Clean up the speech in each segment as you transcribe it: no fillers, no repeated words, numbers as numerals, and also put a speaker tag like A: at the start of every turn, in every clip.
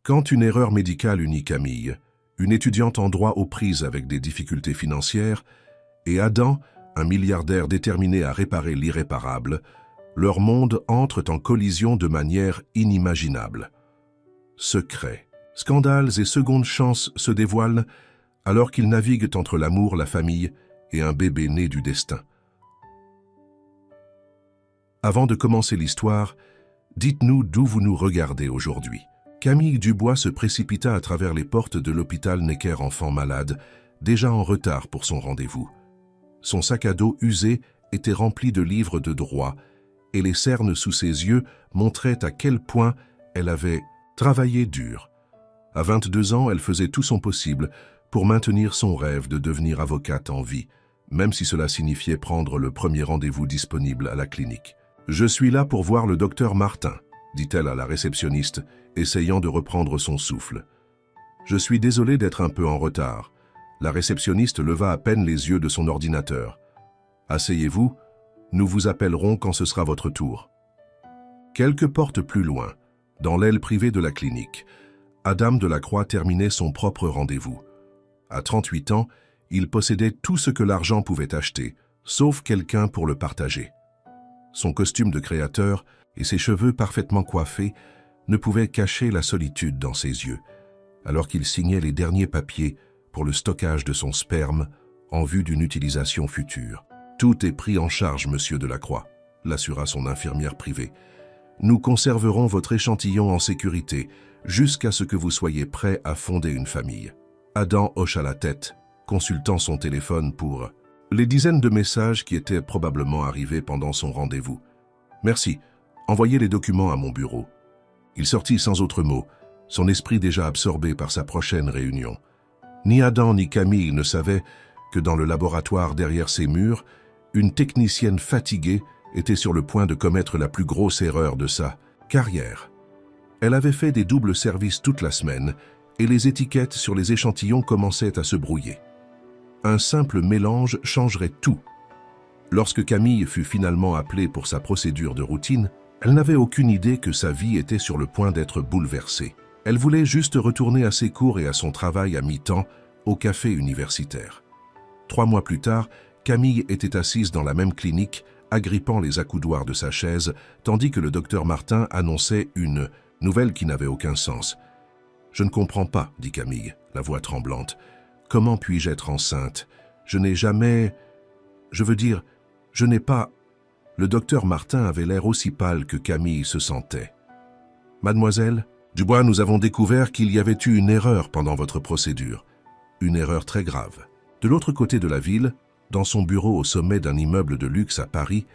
A: Quand une erreur médicale unit Camille, une étudiante en droit aux prises avec des difficultés financières, et Adam, un milliardaire déterminé à réparer l'irréparable, leurs mondes entrent en collision de manière inimaginable. Secrets, scandales et secondes chances se dévoilent alors qu'ils naviguent entre l'amour, la famille et un bébé né du destin. Avant de commencer l'histoire, dites-nous d'où vous nous regardez aujourd'hui. Camille Dubois se précipita à travers les portes de l'hôpital Necker Enfants Malades, déjà en retard pour son rendez-vous. Son sac à dos usé était rempli de livres de droit, et les cernes sous ses yeux montraient à quel point elle avait travaillé dur. À 22 ans, elle faisait tout son possible pour maintenir son rêve de devenir avocate en vie, même si cela signifiait prendre le premier rendez-vous disponible à la clinique. « Je suis là pour voir le docteur Martin », dit-elle à la réceptionniste, essayant de reprendre son souffle. « Je suis désolée d'être un peu en retard. » La réceptionniste leva à peine les yeux de son ordinateur. « Asseyez-vous, nous vous appellerons quand ce sera votre tour. » Quelques portes plus loin, dans l'aile privée de la clinique, Adam Delacroix terminait son propre rendez-vous. À 38 ans, il possédait tout ce que l'argent pouvait acheter, sauf quelqu'un pour le partager. Son costume de créateur et ses cheveux parfaitement coiffés ne pouvaient cacher la solitude dans ses yeux, alors qu'il signait les derniers papiers pour le stockage de son sperme en vue d'une utilisation future. « Tout est pris en charge, monsieur Delacroix », l'assura son infirmière privée. « Nous conserverons votre échantillon en sécurité jusqu'à ce que vous soyez prêt à fonder une famille. » Adam hocha la tête, consultant son téléphone pour les dizaines de messages qui étaient probablement arrivés pendant son rendez-vous. « Merci, envoyez les documents à mon bureau. » Il sortit sans autre mot, son esprit déjà absorbé par sa prochaine réunion. Ni Adam ni Camille ne savaient que dans le laboratoire derrière ces murs, une technicienne fatiguée était sur le point de commettre la plus grosse erreur de sa carrière. Elle avait fait des doubles services toute la semaine et les étiquettes sur les échantillons commençaient à se brouiller. Un simple mélange changerait tout. Lorsque Camille fut finalement appelée pour sa procédure de routine, elle n'avait aucune idée que sa vie était sur le point d'être bouleversée. Elle voulait juste retourner à ses cours et à son travail à mi-temps au café universitaire. 3 mois plus tard, Camille était assise dans la même clinique, agrippant les accoudoirs de sa chaise, tandis que le docteur Martin annonçait une nouvelle qui n'avait aucun sens. « Je ne comprends pas, » dit Camille, la voix tremblante. « Comment puis-je être enceinte? Je n'ai jamais... Je veux dire, je n'ai pas... » Le docteur Martin avait l'air aussi pâle que Camille se sentait. « Mademoiselle Dubois, nous avons découvert qu'il y avait eu une erreur pendant votre procédure. Une erreur très grave. » De l'autre côté de la ville, dans son bureau au sommet d'un immeuble de luxe à Paris,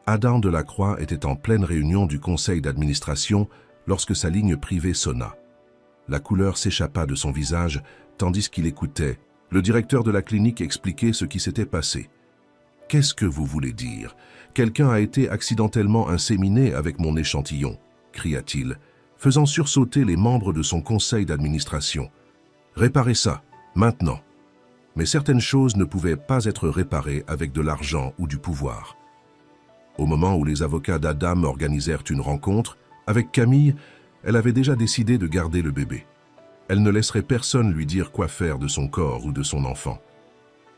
A: Adam Delacroix était en pleine réunion du conseil d'administration lorsque sa ligne privée sonna. La couleur s'échappa de son visage tandis qu'il écoutait. Le directeur de la clinique expliquait ce qui s'était passé. « Qu'est-ce que vous voulez dire? Quelqu'un a été accidentellement inséminé avec mon échantillon, » cria-t-il, faisant sursauter les membres de son conseil d'administration. « Réparez ça, maintenant. » Mais certaines choses ne pouvaient pas être réparées avec de l'argent ou du pouvoir. Au moment où les avocats d'Adam organisèrent une rencontre, avec Camille, elle avait déjà décidé de garder le bébé. Elle ne laisserait personne lui dire quoi faire de son corps ou de son enfant.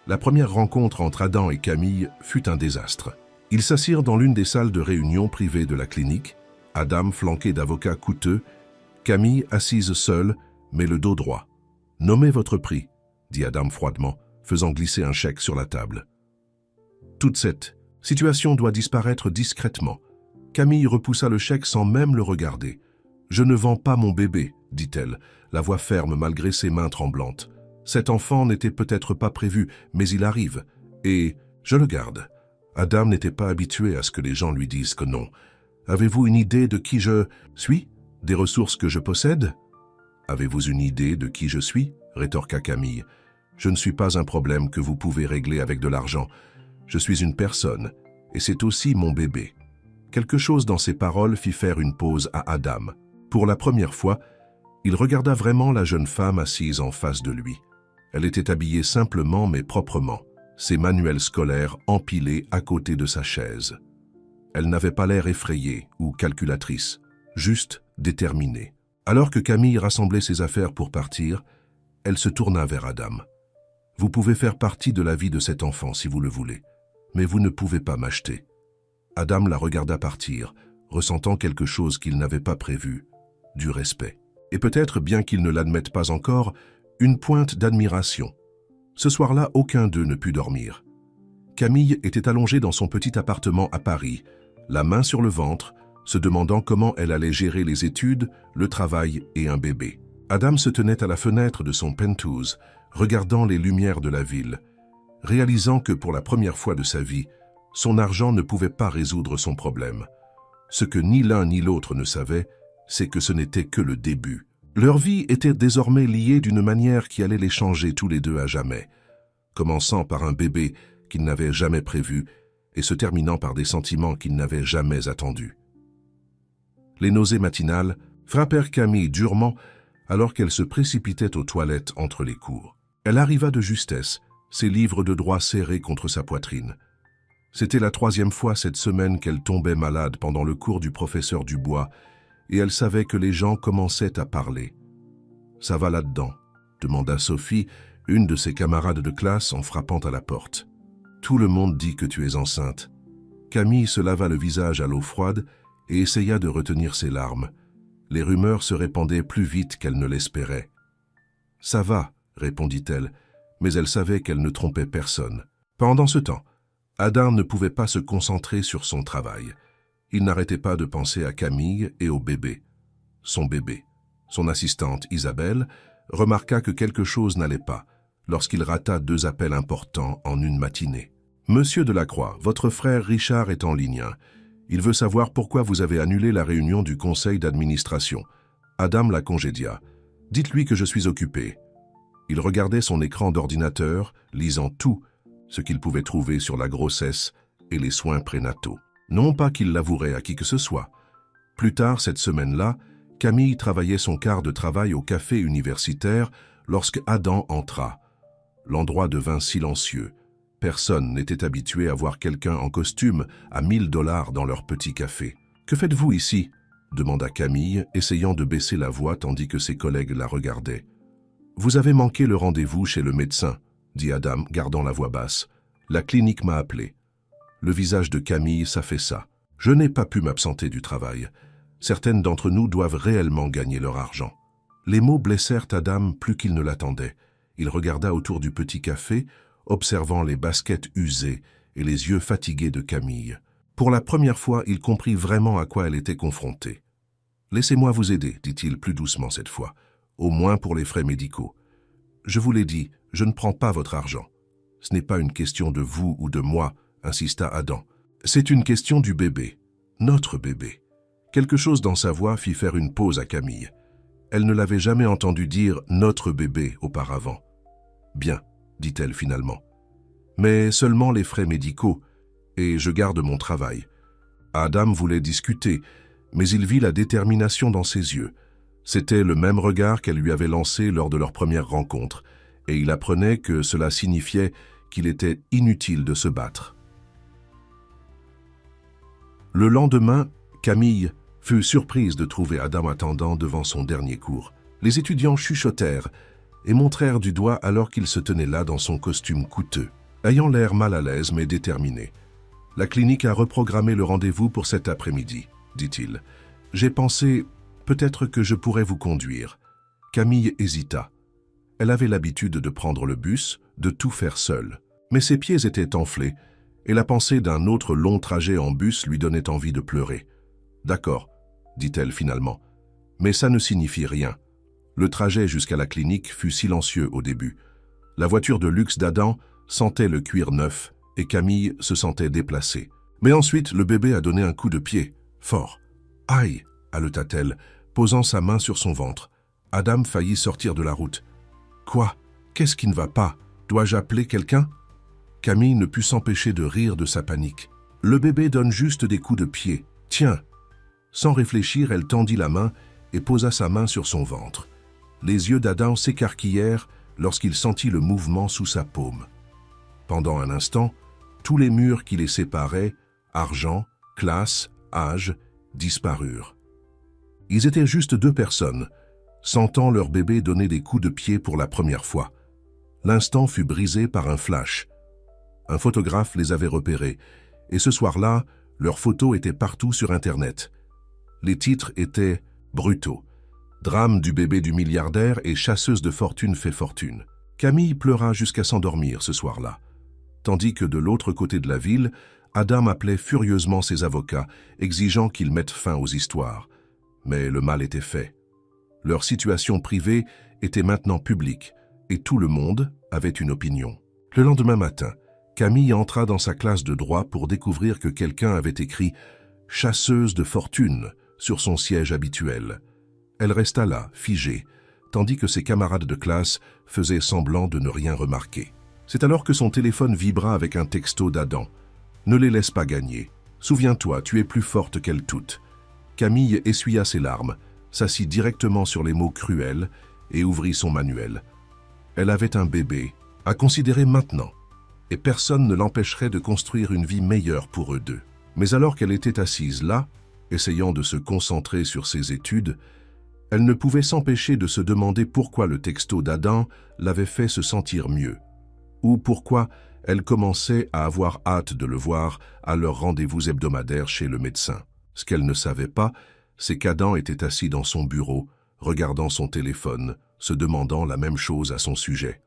A: La première rencontre entre Adam et Camille fut un désastre. Ils s'assirent dans l'une des salles de réunion privées de la clinique, Adam flanqué d'avocats coûteux, Camille assise seule, mais le dos droit. « Nommez votre prix », dit Adam froidement, faisant glisser un chèque sur la table. Toute cette situation doit disparaître discrètement. Camille repoussa le chèque sans même le regarder. « Je ne vends pas mon bébé, » dit-elle, la voix ferme malgré ses mains tremblantes. « Cet enfant n'était peut-être pas prévu, mais il arrive, et je le garde. » Adam n'était pas habitué à ce que les gens lui disent que non. « Avez-vous une idée de qui je suis? Des ressources que je possède? »« Avez-vous une idée de qui je suis ?» rétorqua Camille. « Je ne suis pas un problème que vous pouvez régler avec de l'argent. Je suis une personne, et c'est aussi mon bébé. » Quelque chose dans ses paroles fit faire une pause à Adam. Pour la première fois, il regarda vraiment la jeune femme assise en face de lui. Elle était habillée simplement mais proprement, ses manuels scolaires empilés à côté de sa chaise. Elle n'avait pas l'air effrayée ou calculatrice, juste déterminée. Alors que Camille rassemblait ses affaires pour partir, elle se tourna vers Adam. « Vous pouvez faire partie de la vie de cet enfant si vous le voulez, mais vous ne pouvez pas m'acheter. » Adam la regarda partir, ressentant quelque chose qu'il n'avait pas prévu, du respect. Et peut-être, bien qu'il ne l'admette pas encore, une pointe d'admiration. Ce soir-là, aucun d'eux ne put dormir. Camille était allongée dans son petit appartement à Paris, la main sur le ventre, se demandant comment elle allait gérer les études, le travail et un bébé. Adam se tenait à la fenêtre de son penthouse, regardant les lumières de la ville, réalisant que pour la première fois de sa vie, son argent ne pouvait pas résoudre son problème. Ce que ni l'un ni l'autre ne savaient, c'est que ce n'était que le début. Leur vie était désormais liée d'une manière qui allait les changer tous les deux à jamais, commençant par un bébé qu'ils n'avaient jamais prévu et se terminant par des sentiments qu'ils n'avaient jamais attendus. Les nausées matinales frappèrent Camille durement alors qu'elle se précipitait aux toilettes entre les cours. Elle arriva de justesse, ses livres de droit serrés contre sa poitrine. C'était la 3e fois cette semaine qu'elle tombait malade pendant le cours du professeur Dubois, et elle savait que les gens commençaient à parler. « Ça va là-dedans ?» demanda Sophie, une de ses camarades de classe, en frappant à la porte. « Tout le monde dit que tu es enceinte. » Camille se lava le visage à l'eau froide et essaya de retenir ses larmes. Les rumeurs se répandaient plus vite qu'elle ne l'espérait. « Ça va », répondit-elle, mais elle savait qu'elle ne trompait personne. Pendant ce temps, Adam ne pouvait pas se concentrer sur son travail. Il n'arrêtait pas de penser à Camille et au bébé. Son bébé. Son assistante, Isabelle, remarqua que quelque chose n'allait pas lorsqu'il rata 2 appels importants en une matinée. « Monsieur Delacroix, votre frère Richard est en ligne. Il veut savoir pourquoi vous avez annulé la réunion du conseil d'administration. » Adam la congédia. « Dites-lui que je suis occupé. » Il regardait son écran d'ordinateur, lisant tout ce qu'il pouvait trouver sur la grossesse et les soins prénataux. Non pas qu'il l'avouerait à qui que ce soit. Plus tard cette semaine-là, Camille travaillait son quart de travail au café universitaire lorsque Adam entra. L'endroit devint silencieux. Personne n'était habitué à voir quelqu'un en costume à 1 000 $ dans leur petit café. « Que faites-vous ici ?» demanda Camille, essayant de baisser la voix tandis que ses collègues la regardaient. « Vous avez manqué le rendez-vous chez le médecin, » dit Adam, gardant la voix basse. « La clinique m'a appelé. » Le visage de Camille s'affaissa. « Je n'ai pas pu m'absenter du travail. Certaines d'entre nous doivent réellement gagner leur argent. » Les mots blessèrent Adam plus qu'il ne l'attendait. Il regarda autour du petit café, observant les baskets usées et les yeux fatigués de Camille. Pour la première fois, il comprit vraiment à quoi elle était confrontée. « Laissez-moi vous aider, » dit-il plus doucement cette fois, « au moins pour les frais médicaux. Je vous l'ai dit, je ne prends pas votre argent. Ce n'est pas une question de vous ou de moi, » insista Adam. « C'est une question du bébé, notre bébé. » Quelque chose dans sa voix fit faire une pause à Camille. Elle ne l'avait jamais entendu dire « notre bébé » auparavant. « Bien, » dit-elle finalement. « Mais seulement les frais médicaux, et je garde mon travail. » Adam voulait discuter, mais il vit la détermination dans ses yeux. C'était le même regard qu'elle lui avait lancé lors de leur première rencontre, et il apprenait que cela signifiait qu'il était inutile de se battre. Le lendemain, Camille fut surprise de trouver Adam attendant devant son dernier cours. Les étudiants chuchotèrent et montrèrent du doigt alors qu'il se tenait là dans son costume coûteux, ayant l'air mal à l'aise mais déterminé. « La clinique a reprogrammé le rendez-vous pour cet après-midi, » dit-il. « J'ai pensé, peut-être que je pourrais vous conduire. » Camille hésita. Elle avait l'habitude de prendre le bus, de tout faire seule. Mais ses pieds étaient enflés, et la pensée d'un autre long trajet en bus lui donnait envie de pleurer. « D'accord, » dit-elle finalement, « mais ça ne signifie rien. » Le trajet jusqu'à la clinique fut silencieux au début. La voiture de luxe d'Adam sentait le cuir neuf et Camille se sentait déplacée. Mais ensuite, le bébé a donné un coup de pied, fort. « Aïe !» haleta-t-elle, posant sa main sur son ventre. Adam faillit sortir de la route. « Quoi? Qu'est-ce qui ne va pas? Dois-je appeler quelqu'un ?» Camille ne put s'empêcher de rire de sa panique. « Le bébé donne juste des coups de pied. Tiens !» Sans réfléchir, elle tendit la main et posa sa main sur son ventre. Les yeux d'Adam s'écarquillèrent lorsqu'il sentit le mouvement sous sa paume. Pendant un instant, tous les murs qui les séparaient, argent, classe, âge, disparurent. Ils étaient juste 2 personnes, sentant leur bébé donner des coups de pied pour la première fois. L'instant fut brisé par un flash. Un photographe les avait repérés, et ce soir-là, leurs photos étaient partout sur Internet. Les titres étaient brutaux. Drame du bébé du milliardaire et chasseuse de fortune fait fortune. Camille pleura jusqu'à s'endormir ce soir-là. Tandis que de l'autre côté de la ville, Adam appelait furieusement ses avocats, exigeant qu'ils mettent fin aux histoires. Mais le mal était fait. Leur situation privée était maintenant publique, et tout le monde avait une opinion. Le lendemain matin, Camille entra dans sa classe de droit pour découvrir que quelqu'un avait écrit « chasseuse de fortune » sur son siège habituel. Elle resta là, figée, tandis que ses camarades de classe faisaient semblant de ne rien remarquer. C'est alors que son téléphone vibra avec un texto d'Adam. « Ne les laisse pas gagner. Souviens-toi, tu es plus forte qu'elles toutes. » Camille essuya ses larmes, s'assit directement sur les mots cruels et ouvrit son manuel. Elle avait un bébé à considérer maintenant, et personne ne l'empêcherait de construire une vie meilleure pour eux deux. Mais alors qu'elle était assise là, essayant de se concentrer sur ses études, elle ne pouvait s'empêcher de se demander pourquoi le texto d'Adam l'avait fait se sentir mieux, ou pourquoi elle commençait à avoir hâte de le voir à leur rendez-vous hebdomadaire chez le médecin. Ce qu'elle ne savait pas, c'est qu'Adam était assis dans son bureau, regardant son téléphone, se demandant la même chose à son sujet.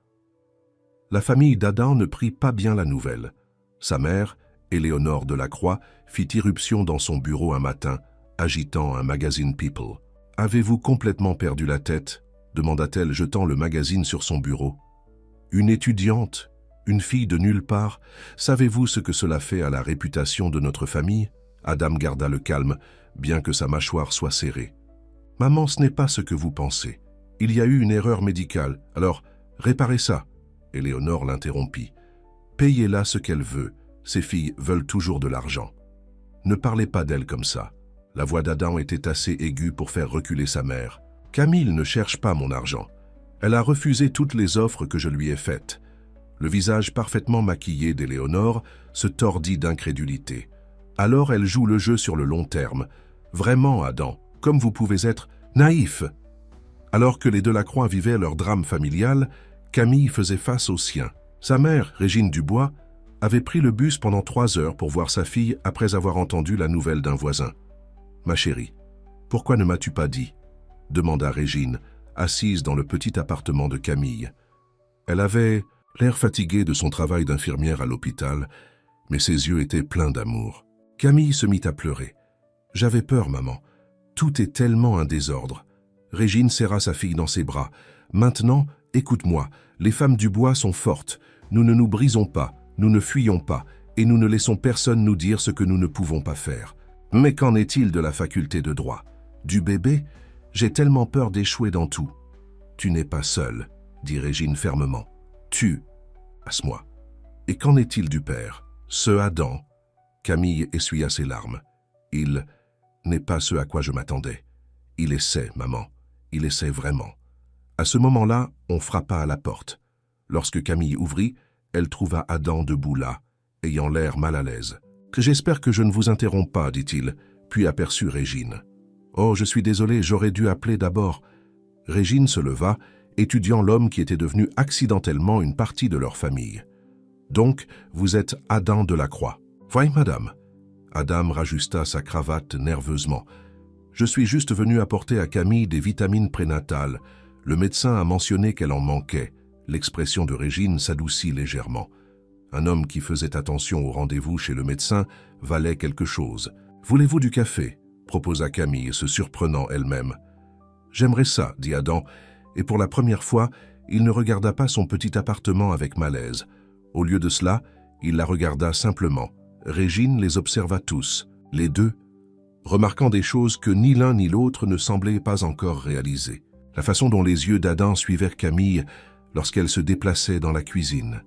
A: La famille d'Adam ne prit pas bien la nouvelle. Sa mère, Éléonore Delacroix, fit irruption dans son bureau un matin, agitant un magazine People. « Avez-vous complètement perdu la tête ?» demanda-t-elle, jetant le magazine sur son bureau. « Une étudiante, une fille de nulle part, savez-vous ce que cela fait à la réputation de notre famille ?» Adam garda le calme, bien que sa mâchoire soit serrée. « Maman, ce n'est pas ce que vous pensez. Il y a eu une erreur médicale, alors réparez ça. » Éléonore l'interrompit. « Payez-la ce qu'elle veut. Ces filles veulent toujours de l'argent. Ne parlez pas d'elle comme ça. » La voix d'Adam était assez aiguë pour faire reculer sa mère. « Camille ne cherche pas mon argent. Elle a refusé toutes les offres que je lui ai faites. » Le visage parfaitement maquillé d'Éléonore se tordit d'incrédulité. « Alors elle joue le jeu sur le long terme. Vraiment, Adam, comme vous pouvez être naïf. » Alors que les Delacroix vivaient leur drame familial, Camille faisait face au sien. Sa mère, Régine Dubois, avait pris le bus pendant 3 heures pour voir sa fille après avoir entendu la nouvelle d'un voisin. « Ma chérie, pourquoi ne m'as-tu pas dit ?» demanda Régine, assise dans le petit appartement de Camille. Elle avait l'air fatiguée de son travail d'infirmière à l'hôpital, mais ses yeux étaient pleins d'amour. Camille se mit à pleurer. « J'avais peur, maman. Tout est tellement un désordre. » Régine serra sa fille dans ses bras. « Maintenant, écoute-moi, les femmes du bois sont fortes. Nous ne nous brisons pas, nous ne fuyons pas, et nous ne laissons personne nous dire ce que nous ne pouvons pas faire. Mais qu'en est-il de la faculté de droit? Du bébé? J'ai tellement peur d'échouer dans tout. »« Tu n'es pas seule, » dit Régine fermement. « Tu, passe-moi. Et qu'en est-il du père? Ce Adam ?» Camille essuya ses larmes. « Il n'est pas ce à quoi je m'attendais. Il essaie, maman. Il essaie vraiment. » À ce moment-là, on frappa à la porte. Lorsque Camille ouvrit, elle trouva Adam debout là, ayant l'air mal à l'aise. « J'espère que je ne vous interromps pas, dit-il, puis aperçut Régine. « Oh, je suis désolé, j'aurais dû appeler d'abord. » Régine se leva, étudiant l'homme qui était devenu accidentellement une partie de leur famille. « Donc, vous êtes Adam Delacroix. »« Oui, madame. » Adam rajusta sa cravate nerveusement. « Je suis juste venu apporter à Camille des vitamines prénatales. Le médecin a mentionné qu'elle en manquait. » L'expression de Régine s'adoucit légèrement. Un homme qui faisait attention au rendez-vous chez le médecin valait quelque chose. « Voulez-vous du café ?» proposa Camille, se surprenant elle-même. « J'aimerais ça, » dit Adam, et pour la première fois, il ne regarda pas son petit appartement avec malaise. Au lieu de cela, il la regarda simplement. Régine les observa tous, les deux, remarquant des choses que ni l'un ni l'autre ne semblaient pas encore réaliser. La façon dont les yeux d'Adam suivaient Camille lorsqu'elle se déplaçait dans la cuisine.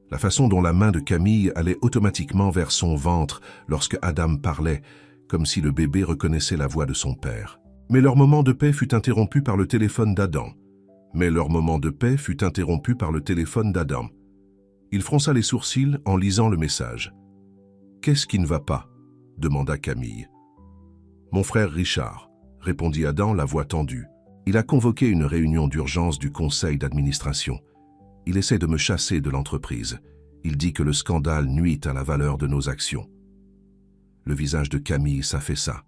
A: La façon dont la main de Camille allait automatiquement vers son ventre lorsque Adam parlait, comme si le bébé reconnaissait la voix de son père. Mais leur moment de paix fut interrompu par le téléphone d'Adam. Il fronça les sourcils en lisant le message. « Qu'est-ce qui ne va pas ?» demanda Camille. « Mon frère Richard, répondit Adam, la voix tendue. Il a convoqué une réunion d'urgence du conseil d'administration. Il essaie de me chasser de l'entreprise. Il dit que le scandale nuit à la valeur de nos actions. Le visage de Camille s'affaissa.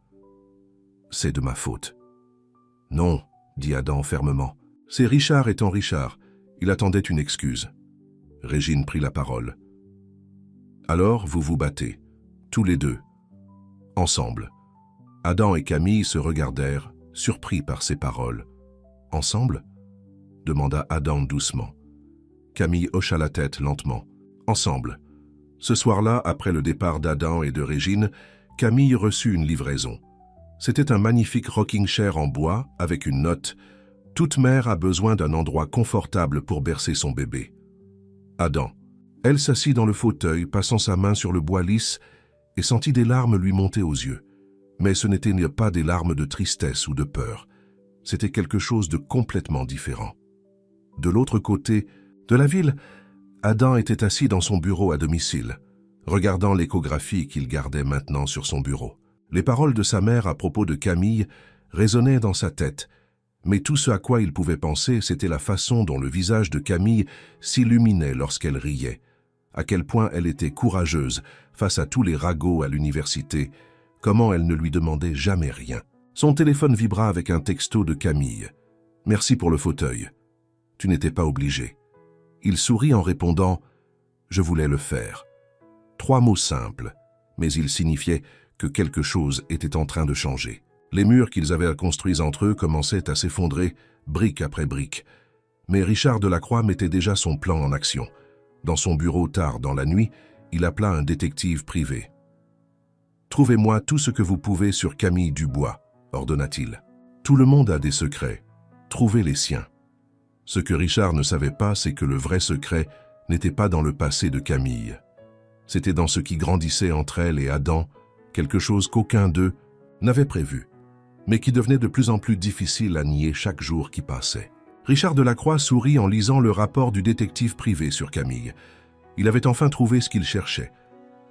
A: C'est de ma faute. Non, dit Adam fermement. C'est Richard étant Richard. Il attendait une excuse. Régine prit la parole. Alors vous vous battez, tous les deux, ensemble. Adam et Camille se regardèrent, surpris par ces paroles. Ensemble? Demanda Adam doucement. Camille hocha la tête lentement. Ensemble. Ce soir-là, après le départ d'Adam et de Régine, Camille reçut une livraison. C'était un magnifique rocking chair en bois avec une note « Toute mère a besoin d'un endroit confortable pour bercer son bébé. » Adam. Elle s'assit dans le fauteuil, passant sa main sur le bois lisse et sentit des larmes lui monter aux yeux. Mais ce n'étaient pas des larmes de tristesse ou de peur. C'était quelque chose de complètement différent. De l'autre côté de la ville, Adam était assis dans son bureau à domicile, regardant l'échographie qu'il gardait maintenant sur son bureau. Les paroles de sa mère à propos de Camille résonnaient dans sa tête, mais tout ce à quoi il pouvait penser, c'était la façon dont le visage de Camille s'illuminait lorsqu'elle riait, à quel point elle était courageuse face à tous les ragots à l'université, comment elle ne lui demandait jamais rien. Son téléphone vibra avec un texto de Camille. « Merci pour le fauteuil. Tu n'étais pas obligé. » Il sourit en répondant « Je voulais le faire. » 3 mots simples, mais ils signifiaient que quelque chose était en train de changer. Les murs qu'ils avaient construits entre eux commençaient à s'effondrer, brique après brique. Mais Richard Delacroix mettait déjà son plan en action. Dans son bureau tard dans la nuit, il appela un détective privé. « Trouvez-moi tout ce que vous pouvez sur Camille Dubois, » ordonna-t-il. « Tout le monde a des secrets. Trouvez les siens. » Ce que Richard ne savait pas, c'est que le vrai secret n'était pas dans le passé de Camille. C'était dans ce qui grandissait entre elle et Adam, quelque chose qu'aucun d'eux n'avait prévu, mais qui devenait de plus en plus difficile à nier chaque jour qui passait. Richard Delacroix sourit en lisant le rapport du détective privé sur Camille. Il avait enfin trouvé ce qu'il cherchait.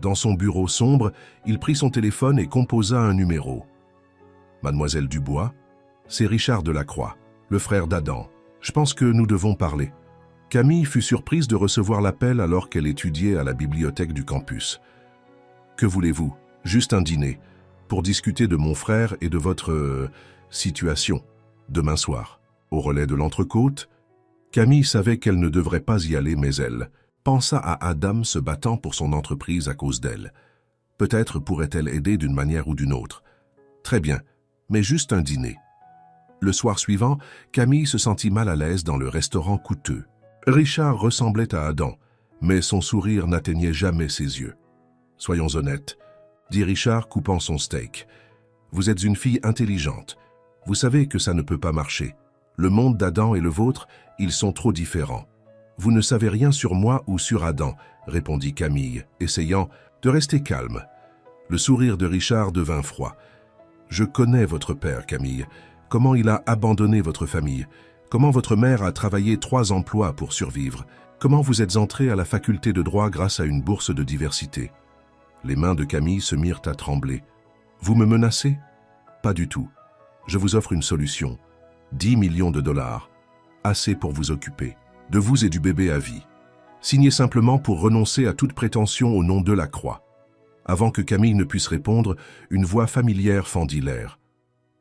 A: Dans son bureau sombre, il prit son téléphone et composa un numéro. « Mademoiselle Dubois, c'est Richard Delacroix, le frère d'Adam. Je pense que nous devons parler. » Camille fut surprise de recevoir l'appel alors qu'elle étudiait à la bibliothèque du campus. « Que voulez-vous? Juste un dîner, pour discuter de mon frère et de votre situation, demain soir. » Au relais de l'entrecôte, Camille savait qu'elle ne devrait pas y aller, mais elle pensa à Adam se battant pour son entreprise à cause d'elle. Peut-être pourrait-elle aider d'une manière ou d'une autre. Très bien, mais juste un dîner. Le soir suivant, Camille se sentit mal à l'aise dans le restaurant coûteux. Richard ressemblait à Adam, mais son sourire n'atteignait jamais ses yeux. « Soyons honnêtes, » dit Richard coupant son steak. « Vous êtes une fille intelligente. Vous savez que ça ne peut pas marcher. Le monde d'Adam et le vôtre, ils sont trop différents. Vous ne savez rien sur moi ou sur Adam, répondit Camille, essayant de rester calme. Le sourire de Richard devint froid. Je connais votre père, Camille. Comment il a abandonné votre famille. Comment votre mère a travaillé 3 emplois pour survivre. Comment vous êtes entré à la faculté de droit grâce à une bourse de diversité. Les mains de Camille se mirent à trembler. Vous me menacez? Pas du tout. Je vous offre une solution. 10 millions de dollars, assez pour vous occuper, de vous et du bébé à vie. Signez simplement pour renoncer à toute prétention au nom de la croix. Avant que Camille ne puisse répondre, une voix familière fendit l'air.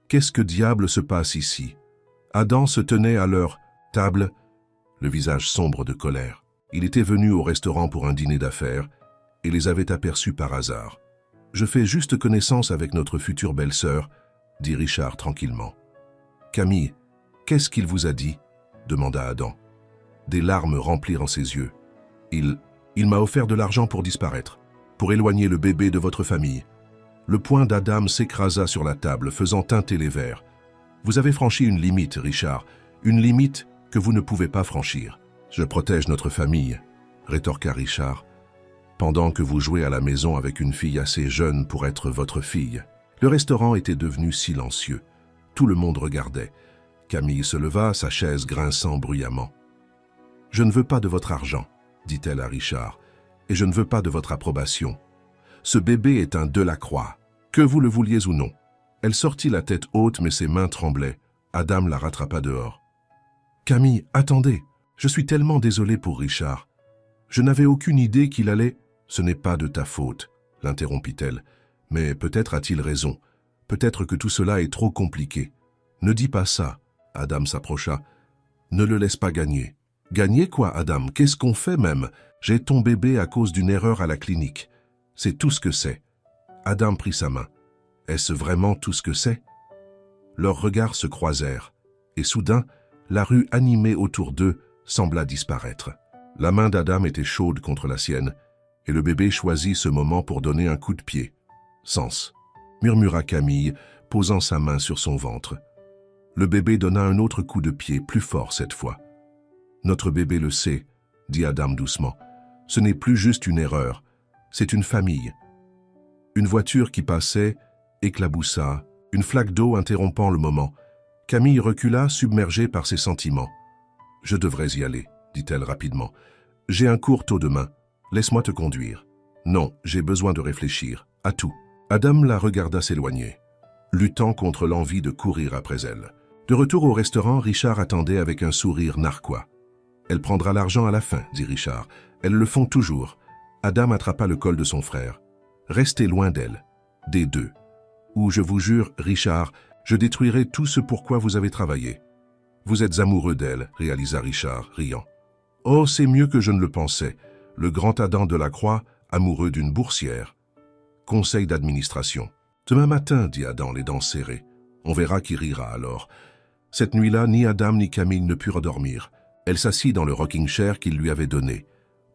A: Qu'est-ce que diable se passe ici? Adam se tenait à leur table, le visage sombre de colère. Il était venu au restaurant pour un dîner d'affaires et les avait aperçus par hasard. Je fais juste connaissance avec notre future belle-sœur, dit Richard tranquillement. Camille, qu'est-ce qu'il vous a dit? Demanda Adam. Des larmes remplirent en ses yeux. Il m'a offert de l'argent pour disparaître, pour éloigner le bébé de votre famille. Le poing d'Adam s'écrasa sur la table, faisant teinter les verres. Vous avez franchi une limite, Richard, une limite que vous ne pouvez pas franchir. Je protège notre famille, rétorqua Richard, pendant que vous jouez à la maison avec une fille assez jeune pour être votre fille. Le restaurant était devenu silencieux. Tout le monde regardait. Camille se leva, sa chaise grinçant bruyamment. « Je ne veux pas de votre argent, » dit-elle à Richard, « et je ne veux pas de votre approbation. Ce bébé est un Delacroix, que vous le vouliez ou non. Elle sortit la tête haute, mais ses mains tremblaient. Adam la rattrapa dehors. « Camille, attendez, je suis tellement désolé pour Richard. Je n'avais aucune idée qu'il allait... » « Ce n'est pas de ta faute, » l'interrompit-elle. « Mais peut-être a-t-il raison. Peut-être que tout cela est trop compliqué. Ne dis pas ça. » Adam s'approcha. « Ne le laisse pas gagner. »« Gagner quoi, Adam? Qu'est-ce qu'on fait même? J'ai ton bébé à cause d'une erreur à la clinique. C'est tout ce que c'est. » Adam prit sa main. « Est-ce vraiment tout ce que c'est ?» Leurs regards se croisèrent, et soudain, la rue animée autour d'eux sembla disparaître. La main d'Adam était chaude contre la sienne, et le bébé choisit ce moment pour donner un coup de pied. « Sens », murmura Camille, posant sa main sur son ventre. Le bébé donna un autre coup de pied, plus fort cette fois. « Notre bébé le sait », dit Adam doucement. « Ce n'est plus juste une erreur, c'est une famille. » Une voiture qui passait éclaboussa, une flaque d'eau interrompant le moment. Camille recula, submergée par ses sentiments. « Je devrais y aller, » dit-elle rapidement. « J'ai un cours tôt demain. Laisse-moi te conduire. »« Non, j'ai besoin de réfléchir. À tout. » Adam la regarda s'éloigner, luttant contre l'envie de courir après elle. De retour au restaurant, Richard attendait avec un sourire narquois. « Elle prendra l'argent à la fin, » dit Richard. « Elles le font toujours. » Adam attrapa le col de son frère. « Restez loin d'elle. Des deux. Ou je vous jure, Richard, je détruirai tout ce pour quoi vous avez travaillé. »« Vous êtes amoureux d'elle, » réalisa Richard, riant. « Oh, c'est mieux que je ne le pensais. Le grand Adam de la Croix, amoureux d'une boursière. » Conseil d'administration. « Demain matin, » dit Adam, les dents serrées. « On verra qui rira alors. » Cette nuit-là, ni Adam ni Camille ne purent dormir. Elle s'assit dans le rocking chair qu'il lui avait donné,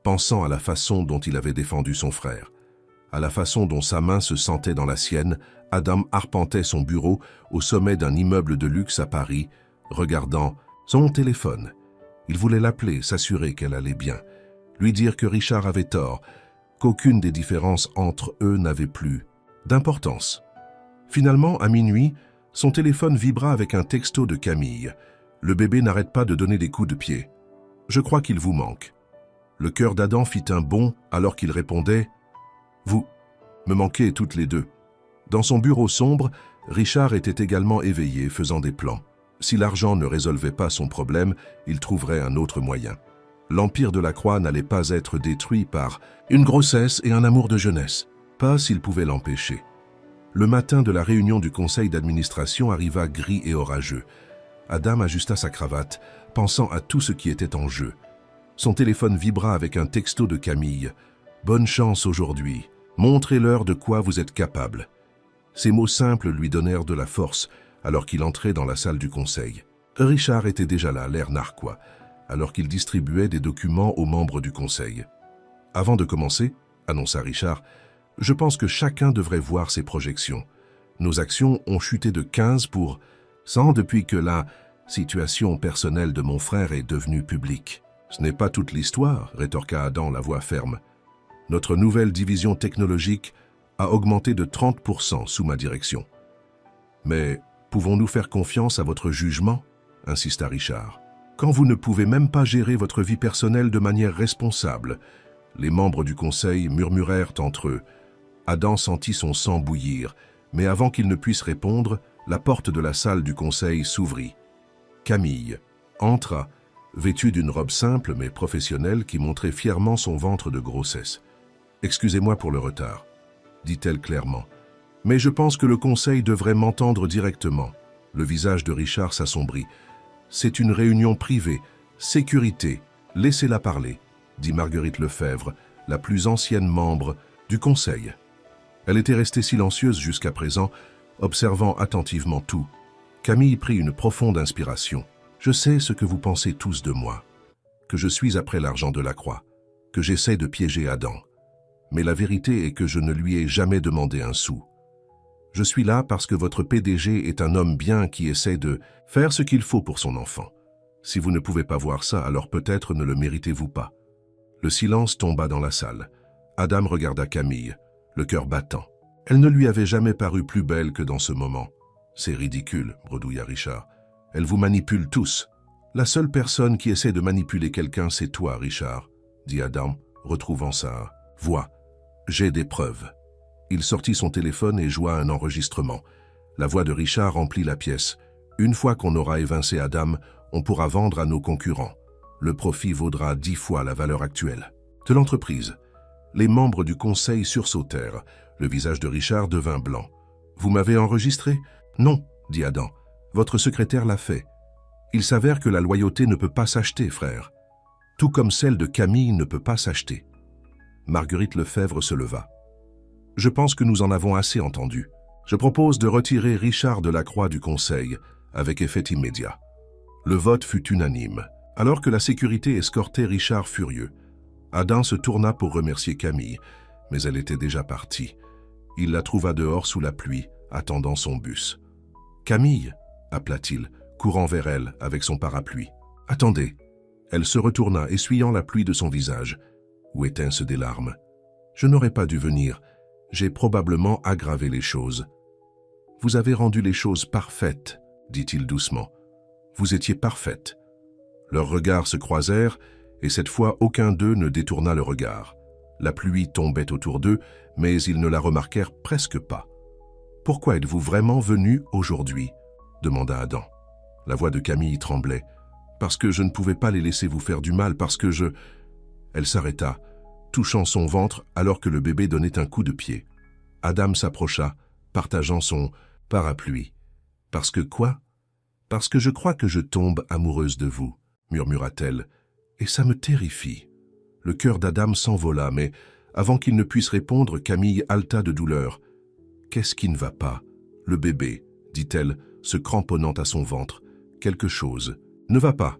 A: pensant à la façon dont il avait défendu son frère. À la façon dont sa main se sentait dans la sienne, Adam arpentait son bureau au sommet d'un immeuble de luxe à Paris, regardant son téléphone. Il voulait l'appeler, s'assurer qu'elle allait bien, lui dire que Richard avait tort, qu'aucune des différences entre eux n'avait plus d'importance. Finalement, à minuit, son téléphone vibra avec un texto de Camille. Le bébé n'arrête pas de donner des coups de pied. « Je crois qu'il vous manque. » Le cœur d'Adam fit un bond alors qu'il répondait « Vous me manquez toutes les deux. » Dans son bureau sombre, Richard était également éveillé, faisant des plans. Si l'argent ne résolvait pas son problème, il trouverait un autre moyen. L'Empire de la Croix n'allait pas être détruit par une grossesse et un amour de jeunesse, pas s'il pouvait l'empêcher. Le matin de la réunion du conseil d'administration arriva gris et orageux. Adam ajusta sa cravate, pensant à tout ce qui était en jeu. Son téléphone vibra avec un texto de Camille. « Bonne chance aujourd'hui. Montrez-leur de quoi vous êtes capable. » Ces mots simples lui donnèrent de la force alors qu'il entrait dans la salle du conseil. Richard était déjà là, l'air narquois, alors qu'il distribuait des documents aux membres du conseil. « Avant de commencer, » annonça Richard, « je pense que chacun devrait voir ses projections. Nos actions ont chuté de 15 pour 100 depuis que la situation personnelle de mon frère est devenue publique. »« Ce n'est pas toute l'histoire, » rétorqua Adam, la voix ferme. « Notre nouvelle division technologique a augmenté de 30% sous ma direction. »« Mais pouvons-nous faire confiance à votre jugement ?» insista Richard. « Quand vous ne pouvez même pas gérer votre vie personnelle de manière responsable ?» Les membres du conseil murmurèrent entre eux. Adam sentit son sang bouillir, mais avant qu'il ne puisse répondre, la porte de la salle du conseil s'ouvrit. Camille entra, vêtue d'une robe simple mais professionnelle qui montrait fièrement son ventre de grossesse. « Excusez-moi pour le retard, » dit-elle clairement. « Mais je pense que le conseil devrait m'entendre directement. » Le visage de Richard s'assombrit. « C'est une réunion privée. Sécurité. Laissez-la parler, » dit Marguerite Lefebvre, la plus ancienne membre du conseil. Elle était restée silencieuse jusqu'à présent, observant attentivement tout. Camille prit une profonde inspiration. « Je sais ce que vous pensez tous de moi, que je suis après l'argent de la croix, que j'essaie de piéger Adam. Mais la vérité est que je ne lui ai jamais demandé un sou. Je suis là parce que votre PDG est un homme bien qui essaie de faire ce qu'il faut pour son enfant. Si vous ne pouvez pas voir ça, alors peut-être ne le méritez-vous pas. » Le silence tomba dans la salle. Adam regarda Camille, le cœur battant. Elle ne lui avait jamais paru plus belle que dans ce moment. « C'est ridicule, » bredouilla Richard. « Elle vous manipule tous. »« La seule personne qui essaie de manipuler quelqu'un, c'est toi, Richard, » dit Adam, retrouvant sa voix. « J'ai des preuves. » Il sortit son téléphone et joua un enregistrement. La voix de Richard remplit la pièce. Une fois qu'on aura évincé Adam, on pourra vendre à nos concurrents. Le profit vaudra 10 fois la valeur actuelle de l'entreprise. Les membres du conseil sursautèrent. Le visage de Richard devint blanc. « Vous m'avez enregistré ?»« Non, » dit Adam. « Votre secrétaire l'a fait. Il s'avère que la loyauté ne peut pas s'acheter, frère. Tout comme celle de Camille ne peut pas s'acheter. » Marguerite Lefebvre se leva. « Je pense que nous en avons assez entendu. Je propose de retirer Richard Delacroix du conseil, avec effet immédiat. » Le vote fut unanime. Alors que la sécurité escortait Richard furieux, Adam se tourna pour remercier Camille, mais elle était déjà partie. Il la trouva dehors sous la pluie, attendant son bus. « Camille !» appela-t-il, courant vers elle avec son parapluie. « Attendez !» Elle se retourna, essuyant la pluie de son visage, où étince des larmes. « Je n'aurais pas dû venir. J'ai probablement aggravé les choses. »« Vous avez rendu les choses parfaites, » dit-il doucement. « Vous étiez parfaite. » Leurs regards se croisèrent, et cette fois aucun d'eux ne détourna le regard. La pluie tombait autour d'eux, mais ils ne la remarquèrent presque pas. « Pourquoi êtes-vous vraiment venu aujourd'hui ?» demanda Adam. La voix de Camille tremblait. « Parce que je ne pouvais pas les laisser vous faire du mal, parce que je... » Elle s'arrêta, touchant son ventre alors que le bébé donnait un coup de pied. Adam s'approcha, partageant son parapluie. « Parce que quoi ? Parce que je crois que je tombe amoureuse de vous, » murmura-t-elle, « et ça me terrifie. » Le cœur d'Adam s'envola, mais avant qu'il ne puisse répondre, Camille haleta de douleur. « Qu'est-ce qui ne va pas ? Le bébé, » dit-elle, se cramponnant à son ventre. « Quelque chose ne va pas. »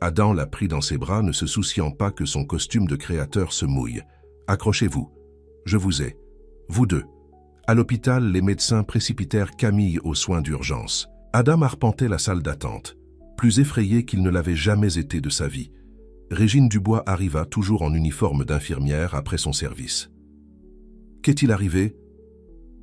A: Adam la prit dans ses bras, ne se souciant pas que son costume de créateur se mouille. « Accrochez-vous. Je vous ai. Vous deux. » À l'hôpital, les médecins précipitèrent Camille aux soins d'urgence. Adam arpentait la salle d'attente, plus effrayé qu'il ne l'avait jamais été de sa vie. Régine Dubois arriva toujours en uniforme d'infirmière après son service. « Qu'est-il arrivé ?»«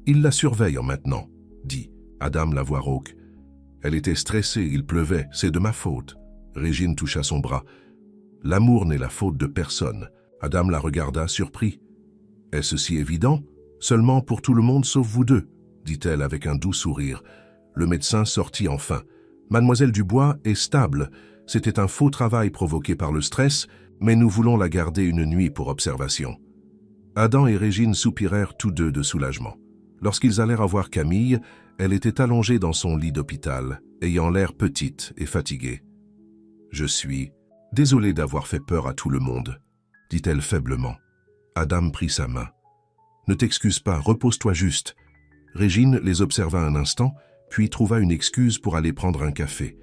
A: Il la surveille maintenant, » dit Adam la voix rauque. « Elle était stressée, il pleuvait, c'est de ma faute. » Régine toucha son bras. « L'amour n'est la faute de personne. » Adam la regarda, surpris. « Est-ce si évident ? Seulement pour tout le monde sauf vous deux, » dit-elle avec un doux sourire. Le médecin sortit enfin. « Mademoiselle Dubois est stable. C'était un faux travail provoqué par le stress, mais nous voulons la garder une nuit pour observation. » Adam et Régine soupirèrent tous deux de soulagement. Lorsqu'ils allèrent voir Camille, elle était allongée dans son lit d'hôpital, ayant l'air petite et fatiguée. « Je suis désolée d'avoir fait peur à tout le monde, » dit-elle faiblement. Adam prit sa main. « Ne t'excuse pas, repose-toi juste. » Régine les observa un instant, puis trouva une excuse pour aller prendre un café.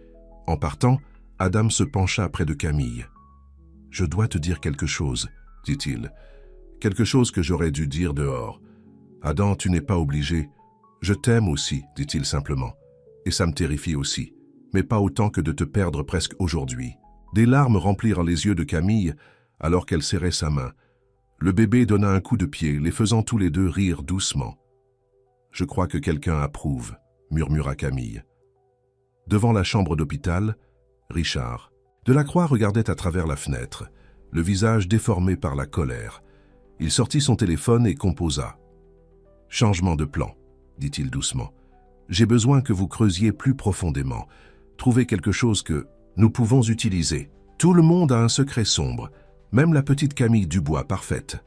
A: En partant, Adam se pencha près de Camille. « Je dois te dire quelque chose, » dit-il. « Quelque chose que j'aurais dû dire dehors. Adam, tu n'es pas obligé. Je t'aime aussi, dit-il simplement. Et ça me terrifie aussi, mais pas autant que de te perdre presque aujourd'hui. » Des larmes remplirent les yeux de Camille alors qu'elle serrait sa main. Le bébé donna un coup de pied, les faisant tous les deux rire doucement. « Je crois que quelqu'un approuve, » murmura Camille. Devant la chambre d'hôpital, Richard Delacroix regardait à travers la fenêtre, le visage déformé par la colère. Il sortit son téléphone et composa. « Changement de plan, » dit-il doucement. « J'ai besoin que vous creusiez plus profondément. Trouvez quelque chose que nous pouvons utiliser. Tout le monde a un secret sombre, même la petite Camille Dubois parfaite. »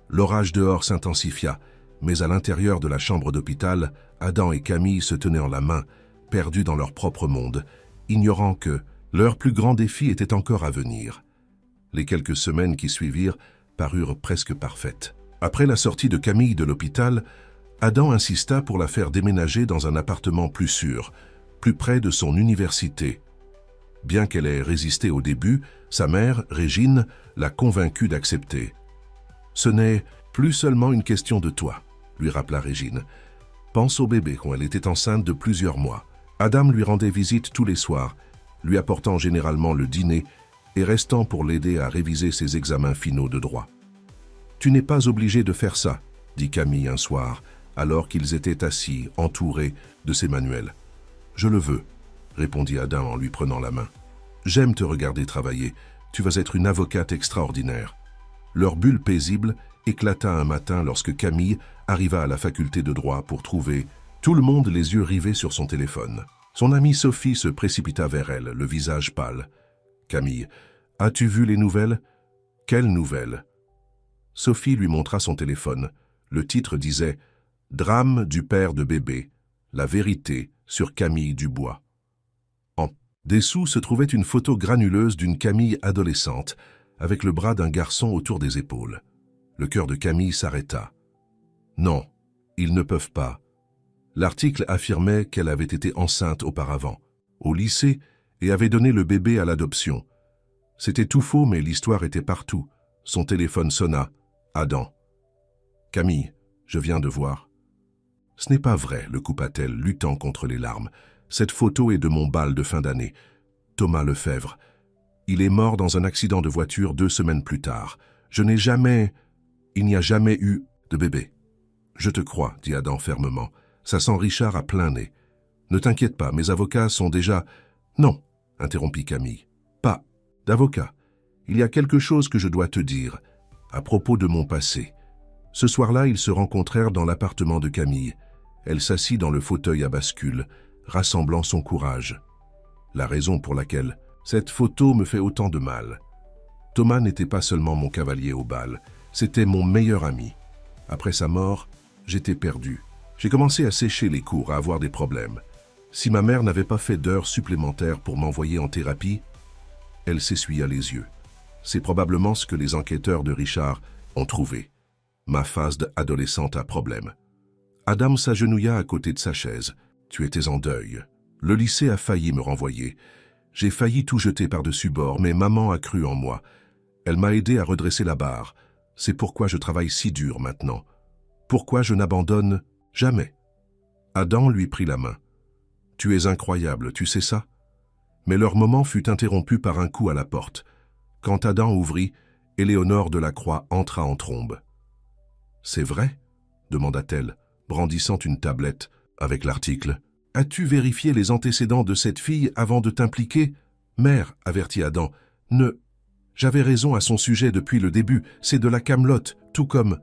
A: L'orage dehors s'intensifia, mais à l'intérieur de la chambre d'hôpital, Adam et Camille se tenaient en la main, perdus dans leur propre monde, ignorant que leur plus grand défi était encore à venir. Les quelques semaines qui suivirent parurent presque parfaites. Après la sortie de Camille de l'hôpital, Adam insista pour la faire déménager dans un appartement plus sûr, plus près de son université. Bien qu'elle ait résisté au début, sa mère, Régine, l'a convaincue d'accepter. « Ce n'est plus seulement une question de toi, » lui rappela Régine. « Pense au bébé quand elle était enceinte de plusieurs mois. » Adam lui rendait visite tous les soirs, lui apportant généralement le dîner et restant pour l'aider à réviser ses examens finaux de droit. « Tu n'es pas obligé de faire ça, » dit Camille un soir, alors qu'ils étaient assis, entourés de ses manuels. « Je le veux, » répondit Adam en lui prenant la main. « J'aime te regarder travailler, tu vas être une avocate extraordinaire. » Leur bulle paisible éclata un matin lorsque Camille arriva à la faculté de droit pour trouver Tout le monde les yeux rivés sur son téléphone. Son amie Sophie se précipita vers elle, le visage pâle. « Camille, as-tu vu les nouvelles ?»« Quelles nouvelles ?» Sophie lui montra son téléphone. Le titre disait « Drame du père de bébé, la vérité sur Camille Dubois ». En dessous se trouvait une photo granuleuse d'une Camille adolescente, avec le bras d'un garçon autour des épaules. Le cœur de Camille s'arrêta. Non, ils ne peuvent pas. L'article affirmait qu'elle avait été enceinte auparavant, au lycée, et avait donné le bébé à l'adoption. C'était tout faux, mais l'histoire était partout. Son téléphone sonna. Adam. « Camille, je viens de voir. »« Ce n'est pas vrai, le coupa-t-elle, luttant contre les larmes. Cette photo est de mon bal de fin d'année. Thomas Lefebvre. Il est mort dans un accident de voiture 2 semaines plus tard. Il n'y a jamais eu de bébé. »« Je te crois, dit Adam fermement. Ça sent Richard à plein nez. Ne t'inquiète pas, mes avocats sont déjà... Non, interrompit Camille. Pas d'avocat. Il y a quelque chose que je dois te dire, à propos de mon passé. Ce soir-là, ils se rencontrèrent dans l'appartement de Camille. Elle s'assit dans le fauteuil à bascule, rassemblant son courage. La raison pour laquelle cette photo me fait autant de mal. Thomas n'était pas seulement mon cavalier au bal, c'était mon meilleur ami. Après sa mort, j'étais perdu. J'ai commencé à sécher les cours, à avoir des problèmes. Si ma mère n'avait pas fait d'heures supplémentaires pour m'envoyer en thérapie, elle s'essuya les yeux. C'est probablement ce que les enquêteurs de Richard ont trouvé. Ma phase d'adolescente à problème. Adam s'agenouilla à côté de sa chaise. Tu étais en deuil. Le lycée a failli me renvoyer. J'ai failli tout jeter par-dessus bord, mais maman a cru en moi. Elle m'a aidé à redresser la barre. C'est pourquoi je travaille si dur maintenant. Pourquoi je n'abandonne jamais. Adam lui prit la main. Tu es incroyable, tu sais ça? Mais leur moment fut interrompu par un coup à la porte. Quand Adam ouvrit, Éléonore Delacroix entra en trombe. C'est vrai? Demanda-t-elle, brandissant une tablette avec l'article. As-tu vérifié les antécédents de cette fille avant de t'impliquer? Mère, avertit Adam, J'avais raison à son sujet depuis le début, c'est de la camelote, tout comme...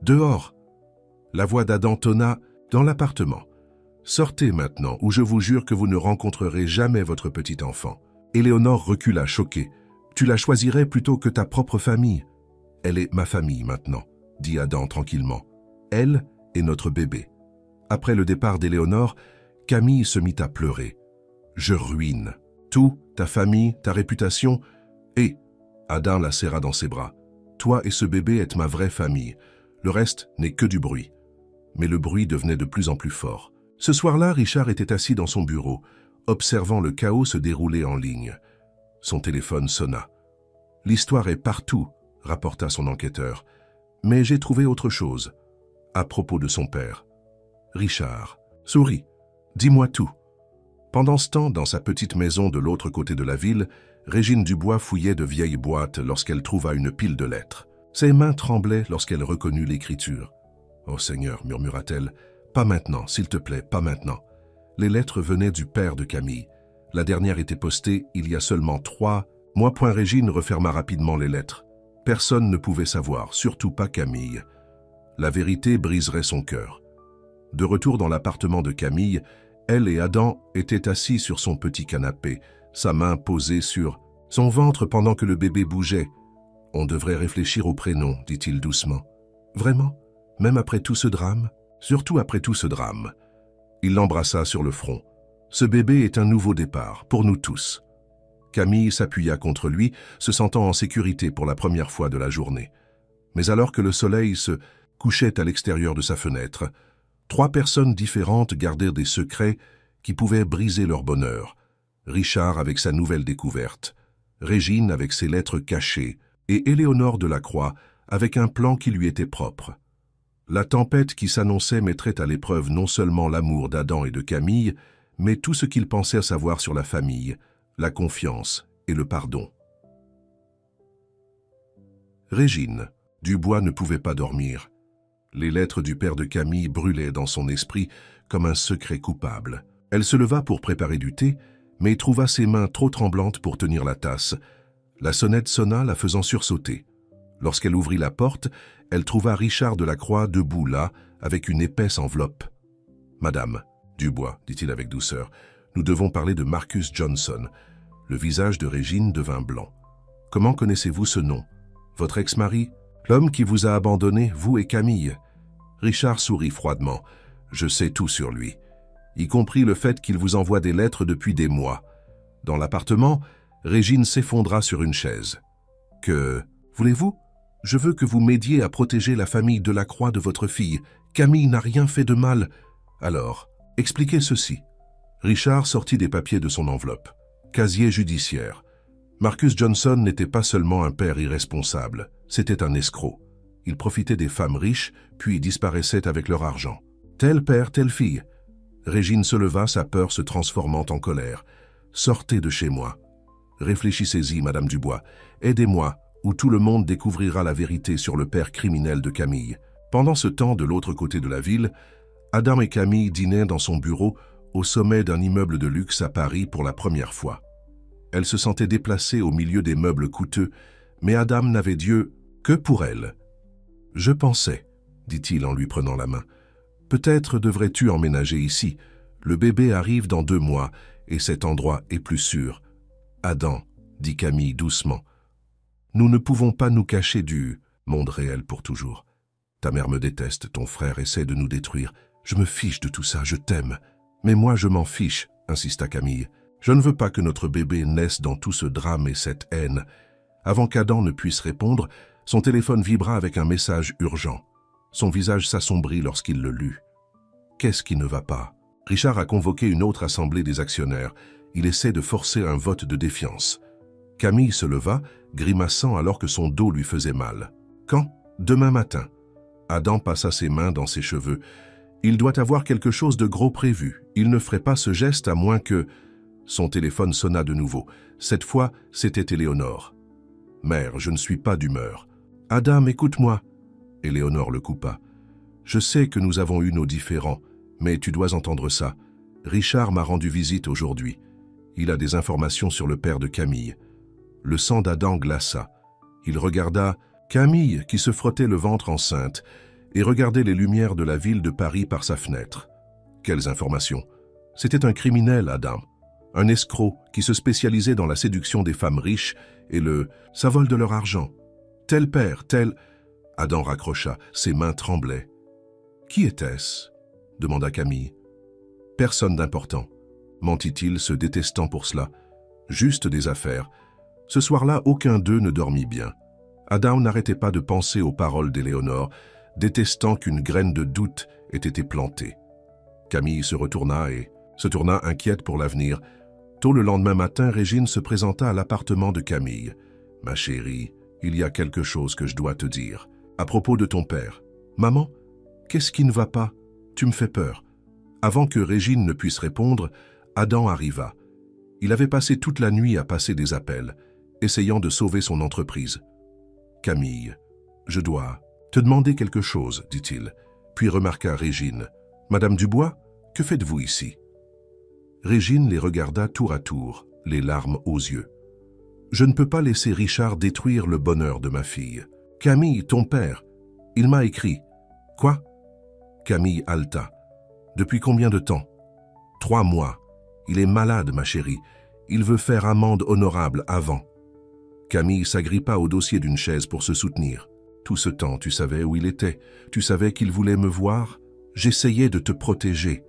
A: Dehors! La voix d'Adam tonna dans l'appartement. Sortez maintenant, ou je vous jure que vous ne rencontrerez jamais votre petit enfant. Éléonore recula, choquée. Tu la choisirais plutôt que ta propre famille. Elle est ma famille maintenant, dit Adam tranquillement. Elle est notre bébé. Après le départ d'Éléonore, Camille se mit à pleurer. Je ruine. Tout, ta famille, ta réputation, et... Adam la serra dans ses bras. Toi et ce bébé êtes ma vraie famille. Le reste n'est que du bruit. Mais le bruit devenait de plus en plus fort. Ce soir-là, Richard était assis dans son bureau, observant le chaos se dérouler en ligne. Son téléphone sonna. « L'histoire est partout », rapporta son enquêteur. « Mais j'ai trouvé autre chose. À propos de son père. »« Richard, souris, dis-moi tout. » Pendant ce temps, dans sa petite maison de l'autre côté de la ville, Régine Dubois fouillait de vieilles boîtes lorsqu'elle trouva une pile de lettres. Ses mains tremblaient lorsqu'elle reconnut l'écriture. « Oh Seigneur », murmura-t-elle, « pas maintenant, s'il te plaît, pas maintenant. » Les lettres venaient du père de Camille. La dernière était postée il y a seulement 3 mois. Régine referma rapidement les lettres. Personne ne pouvait savoir, surtout pas Camille. La vérité briserait son cœur. De retour dans l'appartement de Camille, elle et Adam étaient assis sur son petit canapé, sa main posée sur son ventre pendant que le bébé bougeait. « On devrait réfléchir au prénom, dit-il doucement. « Vraiment? Même après tout ce drame? Surtout après tout ce drame. » Il l'embrassa sur le front. « Ce bébé est un nouveau départ, pour nous tous. » Camille s'appuya contre lui, se sentant en sécurité pour la première fois de la journée. Mais alors que le soleil se couchait à l'extérieur de sa fenêtre, 3 personnes différentes gardèrent des secrets qui pouvaient briser leur bonheur. Richard avec sa nouvelle découverte, Régine avec ses lettres cachées et Éléonore Delacroix avec un plan qui lui était propre. La tempête qui s'annonçait mettrait à l'épreuve non seulement l'amour d'Adam et de Camille, mais tout ce qu'ils pensaient savoir sur la famille, la confiance et le pardon. Régine Dubois ne pouvait pas dormir. Les lettres du père de Camille brûlaient dans son esprit comme un secret coupable. Elle se leva pour préparer du thé, mais trouva ses mains trop tremblantes pour tenir la tasse. La sonnette sonna, la faisant sursauter. Lorsqu'elle ouvrit la porte, elle trouva Richard Delacroix debout là, avec une épaisse enveloppe. Madame Dubois, dit-il avec douceur, nous devons parler de Marcus Johnson. Le visage de Régine devint blanc. Comment connaissez-vous ce nom? Votre ex-mari? L'homme qui vous a abandonné, vous et Camille? Richard sourit froidement. Je sais tout sur lui, y compris le fait qu'il vous envoie des lettres depuis des mois. Dans l'appartement, Régine s'effondra sur une chaise. Que voulez-vous? Je veux que vous m'aidiez à protéger la famille Delacroix de votre fille. Camille n'a rien fait de mal. Alors, expliquez ceci. Richard sortit des papiers de son enveloppe. Casier judiciaire. Marcus Johnson n'était pas seulement un père irresponsable, c'était un escroc. Il profitait des femmes riches, puis disparaissait avec leur argent. Tel père, telle fille. Régine se leva, sa peur se transformant en colère. Sortez de chez moi. Réfléchissez-y, Madame Dubois. Aidez-moi, ou tout le monde découvrira la vérité sur le père criminel de Camille. Pendant ce temps, de l'autre côté de la ville, Adam et Camille dînaient dans son bureau au sommet d'un immeuble de luxe à Paris pour la première fois. Elle se sentait déplacée au milieu des meubles coûteux, mais Adam n'avait Dieu que pour elle. « Je pensais, » dit-il en lui prenant la main. « Peut-être devrais-tu emménager ici. Le bébé arrive dans 2 mois et cet endroit est plus sûr. »« Adam, » dit Camille doucement, « nous ne pouvons pas nous cacher du monde réel pour toujours. Ta mère me déteste, ton frère essaie de nous détruire. Je me fiche de tout ça, je t'aime. Mais moi je m'en fiche, insista Camille. Je ne veux pas que notre bébé naisse dans tout ce drame et cette haine. » Avant qu'Adam ne puisse répondre, son téléphone vibra avec un message urgent. Son visage s'assombrit lorsqu'il le lut. Qu'est-ce qui ne va pas? Richard a convoqué une autre assemblée des actionnaires. Il essaie de forcer un vote de défiance. Camille se leva, grimaçant alors que son dos lui faisait mal. Quand? Demain matin. Adam passa ses mains dans ses cheveux. Il doit avoir quelque chose de gros prévu. Il ne ferait pas ce geste à moins que... Son téléphone sonna de nouveau. Cette fois, c'était Éléonore. « Mère, je ne suis pas d'humeur. »« Adam, écoute-moi. » Éléonore le coupa. « Je sais que nous avons eu nos différends, mais tu dois entendre ça. Richard m'a rendu visite aujourd'hui. Il a des informations sur le père de Camille. » Le sang d'Adam glaça. Il regarda Camille qui se frottait le ventre enceinte et regardait les lumières de la ville de Paris par sa fenêtre. Quelles informations? C'était un criminel, Adam. Un escroc qui se spécialisait dans la séduction des femmes riches et ça vole de leur argent. Tel père, tel... Adam raccrocha, ses mains tremblaient. Qui était-ce? Demanda Camille. Personne d'important, mentit-il, se détestant pour cela. Juste des affaires. Ce soir-là, aucun d'eux ne dormit bien. Adam n'arrêtait pas de penser aux paroles d'Éléonore, détestant qu'une graine de doute ait été plantée. Camille se tourna inquiète pour l'avenir. Tôt le lendemain matin, Régine se présenta à l'appartement de Camille. « Ma chérie, il y a quelque chose que je dois te dire. À propos de ton père. Maman, qu'est-ce qui ne va pas? Tu me fais peur. » Avant que Régine ne puisse répondre, Adam arriva. Il avait passé toute la nuit à passer des appels, essayant de sauver son entreprise. « Camille, je dois te demander quelque chose, dit-il, puis remarqua Régine. « Madame Dubois, que faites-vous ici ?» Régine les regarda tour à tour, les larmes aux yeux. « Je ne peux pas laisser Richard détruire le bonheur de ma fille. Camille, ton père, il m'a écrit. »« Quoi ?» Camille haleta. « Depuis combien de temps ?»« 3 mois. Il est malade, ma chérie. Il veut faire amende honorable avant. » Camille s'agrippa au dossier d'une chaise pour se soutenir. « Tout ce temps, tu savais où il était. Tu savais qu'il voulait me voir. J'essayais de te protéger.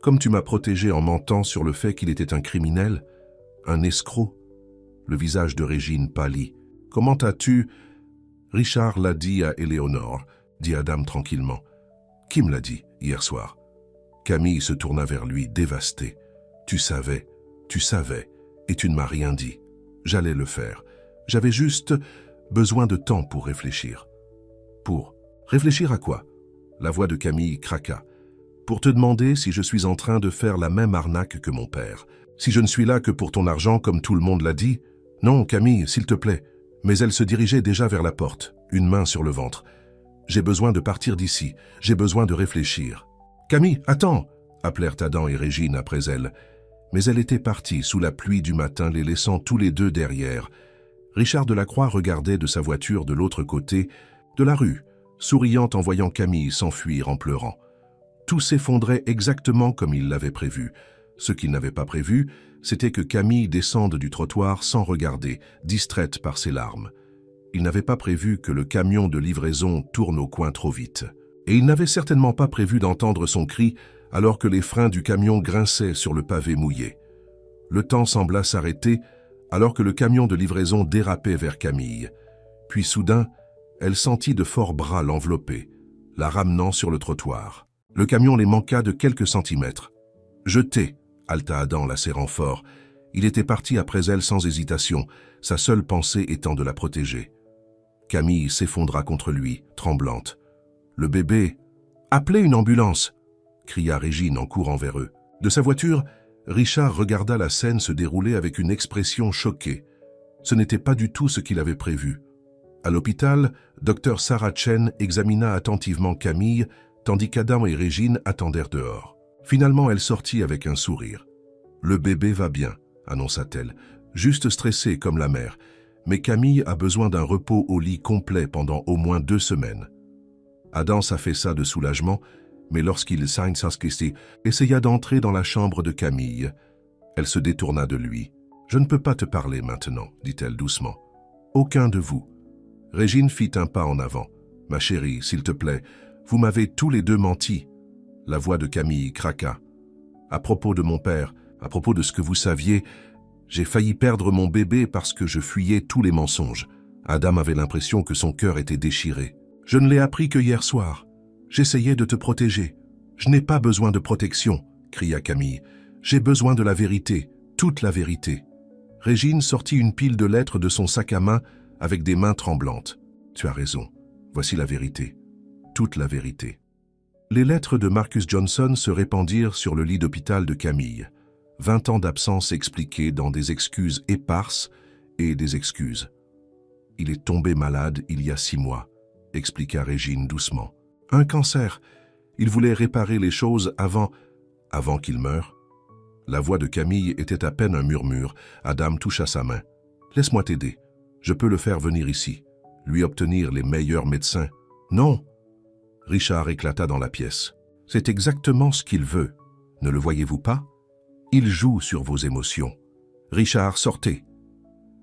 A: Comme tu m'as protégé en mentant sur le fait qu'il était un criminel, un escroc. » Le visage de Régine pâlit. « Comment as-tu... » Richard l'a dit à Éléonore, dit Adam tranquillement. « Qui me l'a dit hier soir ?» Camille se tourna vers lui, dévastée. « Tu savais, et tu ne m'as rien dit. J'allais le faire. J'avais juste besoin de temps pour réfléchir. » « Pour réfléchir à quoi ?» La voix de Camille craqua. « Pour te demander si je suis en train de faire la même arnaque que mon père. Si je ne suis là que pour ton argent comme tout le monde l'a dit. Non, Camille, s'il te plaît. » Mais elle se dirigeait déjà vers la porte, une main sur le ventre. « J'ai besoin de partir d'ici. J'ai besoin de réfléchir. »« Camille, attends !» appelèrent Adam et Régine après elle. Mais elle était partie sous la pluie du matin, les laissant tous les deux derrière. Richard Delacroix regardait de sa voiture de l'autre côté de la rue, souriant en voyant Camille s'enfuir en pleurant. Tout s'effondrait exactement comme il l'avait prévu. Ce qu'il n'avait pas prévu, c'était que Camille descende du trottoir sans regarder, distraite par ses larmes. Il n'avait pas prévu que le camion de livraison tourne au coin trop vite. Et il n'avait certainement pas prévu d'entendre son cri alors que les freins du camion grinçaient sur le pavé mouillé. Le temps sembla s'arrêter alors que le camion de livraison dérapait vers Camille. Puis soudain, elle sentit de forts bras l'envelopper, la ramenant sur le trottoir. Le camion les manqua de quelques centimètres. « Jetez !» halta Adam, la serrant fort. Il était parti après elle sans hésitation, sa seule pensée étant de la protéger. Camille s'effondra contre lui, tremblante. Le bébé... « Appelez une ambulance !» cria Régine en courant vers eux. De sa voiture, Richard regarda la scène se dérouler avec une expression choquée. Ce n'était pas du tout ce qu'il avait prévu. À l'hôpital, Dr Sarah Chen examina attentivement Camille, tandis qu'Adam et Régine attendèrent dehors. Finalement, elle sortit avec un sourire. « Le bébé va bien », annonça-t-elle, juste stressée comme la mère. Mais Camille a besoin d'un repos au lit complet pendant au moins 2 semaines. Adam s'affaissa de soulagement, mais lorsqu'il essaya d'entrer dans la chambre de Camille, elle se détourna de lui. « Je ne peux pas te parler maintenant, dit-elle doucement. Aucun de vous. » Régine fit un pas en avant. « Ma chérie, s'il te plaît, vous m'avez tous les deux menti. » La voix de Camille craqua. « À propos de mon père, à propos de ce que vous saviez, j'ai failli perdre mon bébé parce que je fuyais tous les mensonges. » Adam avait l'impression que son cœur était déchiré. « Je ne l'ai appris que hier soir. J'essayais de te protéger. Je n'ai pas besoin de protection, » cria Camille. « J'ai besoin de la vérité, toute la vérité. » Régine sortit une pile de lettres de son sac à main avec des mains tremblantes. « Tu as raison. Voici la vérité. Toute la vérité. » Les lettres de Marcus Johnson se répandirent sur le lit d'hôpital de Camille. 20 ans d'absence expliqués dans des excuses éparses et des excuses. « Il est tombé malade il y a 6 mois, » expliqua Régine doucement. « Un cancer. Il voulait réparer les choses avant qu'il meure. » La voix de Camille était à peine un murmure. Adam toucha sa main. « Laisse-moi t'aider. Je peux le faire venir ici. Lui obtenir les meilleurs médecins. »« Non !» Richard éclata dans la pièce. « C'est exactement ce qu'il veut. Ne le voyez-vous pas? Il joue sur vos émotions. Richard, sortez. »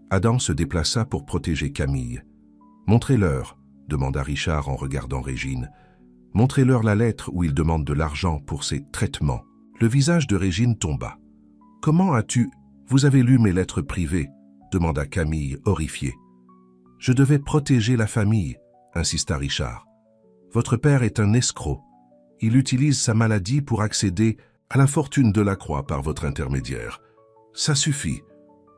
A: Adam se déplaça pour protéger Camille. « Montrez-leur, » demanda Richard en regardant Régine. « Montrez-leur la lettre où il demande de l'argent pour ses traitements. » Le visage de Régine tomba. « Comment as-tu... Vous avez lu mes lettres privées ?» demanda Camille, horrifiée. « Je devais protéger la famille, » insista Richard. « Votre père est un escroc. Il utilise sa maladie pour accéder à la fortune de Lacroix par votre intermédiaire. Ça suffit. »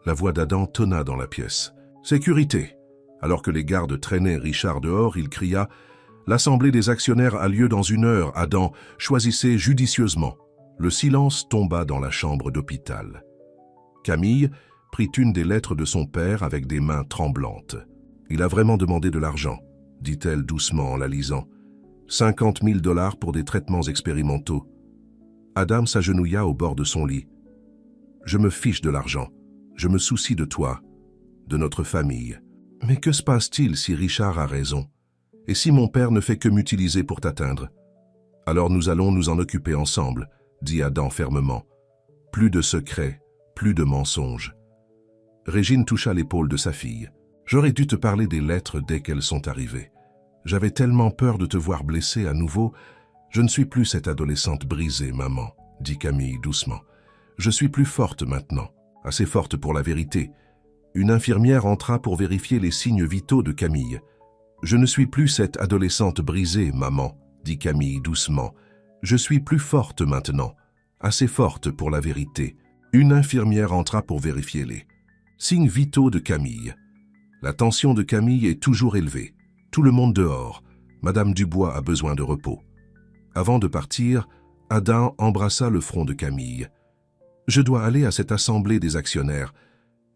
A: La voix d'Adam tonna dans la pièce. « Sécurité !» Alors que les gardes traînaient Richard dehors, il cria « L'assemblée des actionnaires a lieu dans 1 heure, Adam. Choisissez judicieusement. » Le silence tomba dans la chambre d'hôpital. Camille prit une des lettres de son père avec des mains tremblantes. « Il a vraiment demandé de l'argent, » dit-elle doucement en la lisant. « 50 000 $ pour des traitements expérimentaux. » Adam s'agenouilla au bord de son lit. « Je me fiche de l'argent. Je me soucie de toi, de notre famille. Mais que se passe-t-il si Richard a raison? Et si mon père ne fait que m'utiliser pour t'atteindre? Alors nous allons nous en occuper ensemble, » dit Adam fermement. « Plus de secrets, plus de mensonges. » Régine toucha l'épaule de sa fille. « J'aurais dû te parler des lettres dès qu'elles sont arrivées. J'avais tellement peur de te voir blessée à nouveau. Je ne suis plus cette adolescente brisée, maman, » dit Camille doucement. « Je suis plus forte maintenant, assez forte pour la vérité. » Une infirmière entra pour vérifier les signes vitaux de Camille. « Je ne suis plus cette adolescente brisée, maman, » dit Camille doucement. « Je suis plus forte maintenant, assez forte pour la vérité. » Une infirmière entra pour vérifier les signes vitaux de Camille. La tension de Camille est toujours élevée. Tout le monde dehors. Madame Dubois a besoin de repos. Avant de partir, Adam embrassa le front de Camille. « Je dois aller à cette assemblée des actionnaires.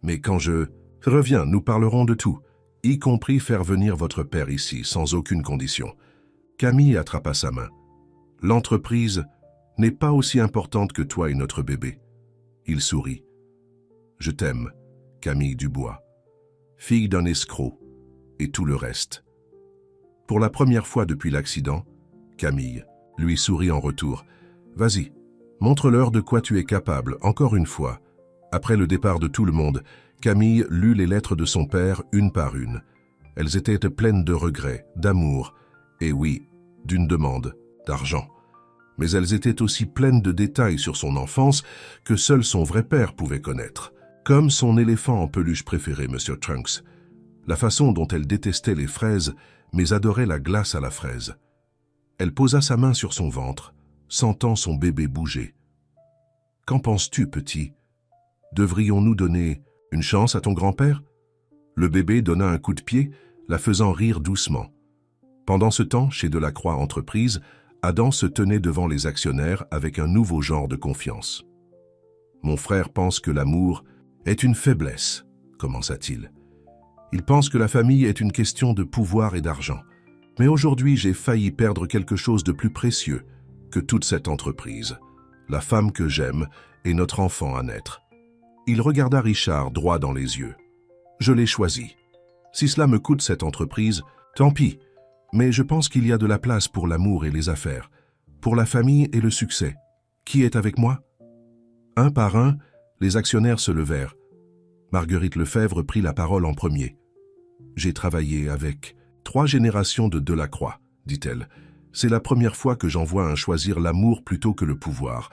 A: Mais quand je reviens, nous parlerons de tout, y compris faire venir votre père ici, sans aucune condition. » Camille attrapa sa main. « L'entreprise n'est pas aussi importante que toi et notre bébé. » Il sourit. « Je t'aime, Camille Dubois, fille d'un escroc, et tout le reste. » Pour la première fois depuis l'accident, Camille lui sourit en retour. Vas-y, montre-leur de quoi tu es capable, encore une fois. Après le départ de tout le monde, Camille lut les lettres de son père une par une. Elles étaient pleines de regrets, d'amour, et oui, d'une demande, d'argent. Mais elles étaient aussi pleines de détails sur son enfance que seul son vrai père pouvait connaître. Comme son éléphant en peluche préféré, Monsieur Trunks. La façon dont elle détestait les fraises, mais adorait la glace à la fraise. Elle posa sa main sur son ventre, sentant son bébé bouger. « Qu'en penses-tu, petit? Devrions-nous donner une chance à ton grand-père » Le bébé donna un coup de pied, la faisant rire doucement. Pendant ce temps, chez Delacroix Entreprises, Adam se tenait devant les actionnaires avec un nouveau genre de confiance. « Mon frère pense que l'amour est une faiblesse, » commença-t-il. « Il pense que la famille est une question de pouvoir et d'argent. Mais aujourd'hui, j'ai failli perdre quelque chose de plus précieux que toute cette entreprise. La femme que j'aime et notre enfant à naître. » Il regarda Richard droit dans les yeux. « Je l'ai choisi. Si cela me coûte cette entreprise, tant pis. Mais je pense qu'il y a de la place pour l'amour et les affaires, pour la famille et le succès. Qui est avec moi ?» Un par un, les actionnaires se levèrent. Marguerite Lefebvre prit la parole en premier. « J'ai travaillé avec 3 générations de Delacroix, dit-elle. C'est la première fois que j'en vois un choisir l'amour plutôt que le pouvoir.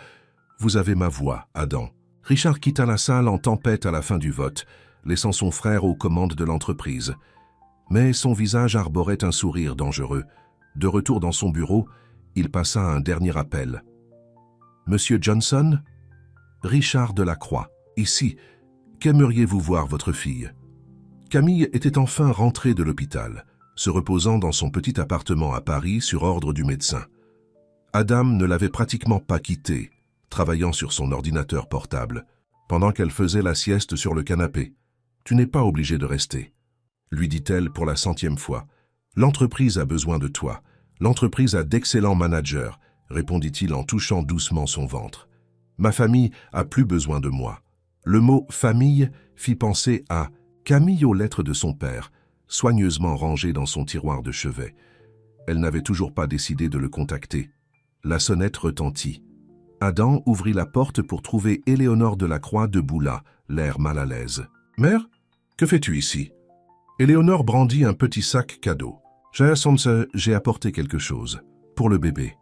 A: Vous avez ma voix, Adam. » Richard quitta la salle en tempête à la fin du vote, laissant son frère aux commandes de l'entreprise. Mais son visage arborait un sourire dangereux. De retour dans son bureau, il passa un dernier appel. « Monsieur Johnson ?»« Richard Delacroix, ici. Qu'aimeriez-vous voir votre fille ?» Camille était enfin rentrée de l'hôpital, se reposant dans son petit appartement à Paris sur ordre du médecin. Adam ne l'avait pratiquement pas quittée, travaillant sur son ordinateur portable, pendant qu'elle faisait la sieste sur le canapé. « Tu n'es pas obligé de rester. » lui dit-elle pour la 100e fois. « L'entreprise a besoin de toi. L'entreprise a d'excellents managers, » répondit-il en touchant doucement son ventre. « Ma famille a plus besoin de moi. » Le mot « famille » fit penser à Camille aux lettres de son père, soigneusement rangées dans son tiroir de chevet. Elle n'avait toujours pas décidé de le contacter. La sonnette retentit. Adam ouvrit la porte pour trouver Éléonore Delacroix debout là, l'air mal à l'aise. « Mère, que fais-tu ici ?» Éléonore brandit un petit sac cadeau. « J'ai apporté quelque chose. Pour le bébé. »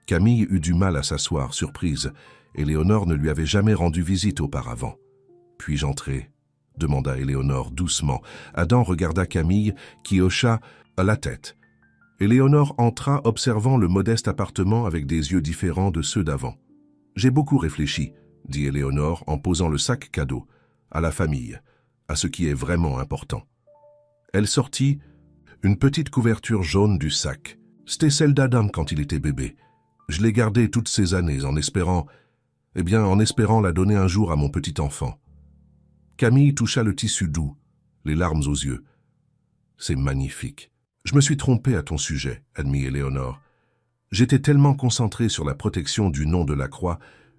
A: Camille eut du mal à s'asseoir, surprise. Éléonore ne lui avait jamais rendu visite auparavant. « Puis-je entrer ?» demanda Éléonore doucement. Adam regarda Camille, qui hocha la tête. Éléonore entra, observant le modeste appartement avec des yeux différents de ceux d'avant. « J'ai beaucoup réfléchi, » dit Éléonore en posant le sac cadeau, « à la famille, à ce qui est vraiment important. » Elle sortit une petite couverture jaune du sac. C'était celle d'Adam quand il était bébé. Je l'ai gardée toutes ces années en espérant la donner un jour à mon petit enfant. Camille toucha le tissu doux, les larmes aux yeux. C'est magnifique. Je me suis trompée à ton sujet, admit Éléonore. J'étais tellement concentrée sur la protection du nom de la croix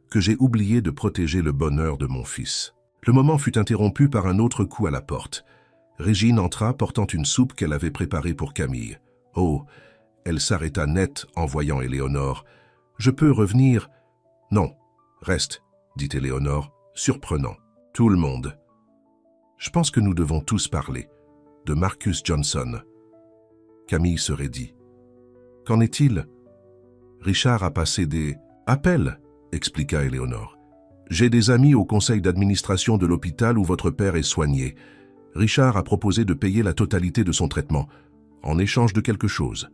A: que j'ai oublié de protéger le bonheur de mon fils. Le moment fut interrompu par un autre coup à la porte. Régine entra portant une soupe qu'elle avait préparée pour Camille. Oh, elle s'arrêta net en voyant Éléonore. « Je peux revenir ?»« Non, reste, » dit Éléonore, surprenant. Tout le monde. « Je pense que nous devons tous parler. » De Marcus Johnson. Camille se raidit. « Qu'en est-il ?»« Richard a passé des appels, » expliqua Éléonore. « J'ai des amis au conseil d'administration de l'hôpital où votre père est soigné. Richard a proposé de payer la totalité de son traitement, en échange de quelque chose. »«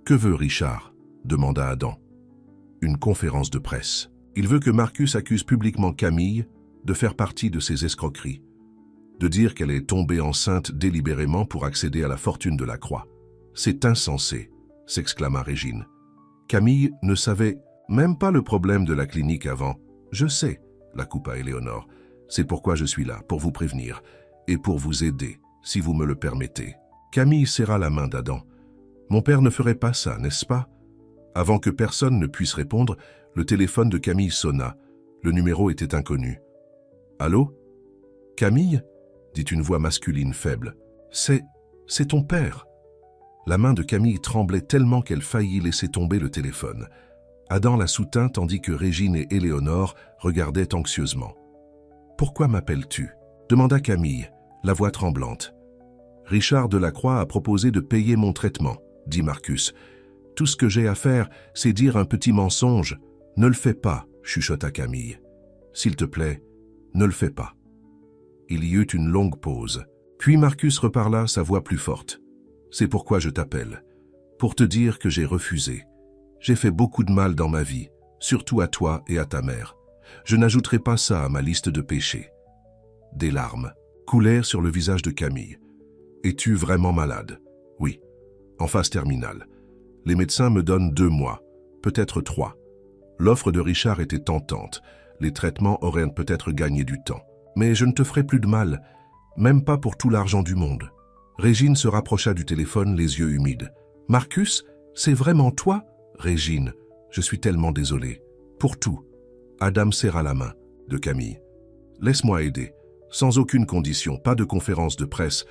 A: Que veut Richard ?» demanda Adam. « Une conférence de presse. Il veut que Marcus accuse publiquement Camille de faire partie de ces escroqueries, de dire qu'elle est tombée enceinte délibérément pour accéder à la fortune de la croix. C'est insensé, » s'exclama Régine. Camille ne savait même pas le problème de la clinique avant. « Je sais, » la coupa Éléonore. « C'est pourquoi je suis là, pour vous prévenir, et pour vous aider, si vous me le permettez. » Camille serra la main d'Adam. « Mon père ne ferait pas ça, n'est-ce pas ?» Avant que personne ne puisse répondre, le téléphone de Camille sonna. Le numéro était inconnu. « Allô ? Camille ?» dit une voix masculine faible. « C'est ton père. » La main de Camille tremblait tellement qu'elle faillit laisser tomber le téléphone. Adam la soutint tandis que Régine et Éléonore regardaient anxieusement. « Pourquoi m'appelles-tu » demanda Camille, la voix tremblante. « Richard Delacroix a proposé de payer mon traitement, » dit Marcus. « Tout ce que j'ai à faire, c'est dire un petit mensonge. Ne le fais pas, » chuchota Camille. « S'il te plaît, ne le fais pas. » Il y eut une longue pause. Puis Marcus reparla, sa voix plus forte. « C'est pourquoi je t'appelle. Pour te dire que j'ai refusé. J'ai fait beaucoup de mal dans ma vie, surtout à toi et à ta mère. Je n'ajouterai pas ça à ma liste de péchés. » Des larmes coulèrent sur le visage de Camille. « Es-tu vraiment malade ?»« Oui, en phase terminale. Les médecins me donnent 2 mois, peut-être 3. L'offre de Richard était tentante. Les traitements auraient peut-être gagné du temps. Mais je ne te ferai plus de mal, même pas pour tout l'argent du monde. » Régine se rapprocha du téléphone, les yeux humides. « Marcus, c'est vraiment toi ?»« Régine, je suis tellement désolé. Pour tout. » Adam serra la main de Camille. « Laisse-moi aider. Sans aucune condition, pas de conférence de presse.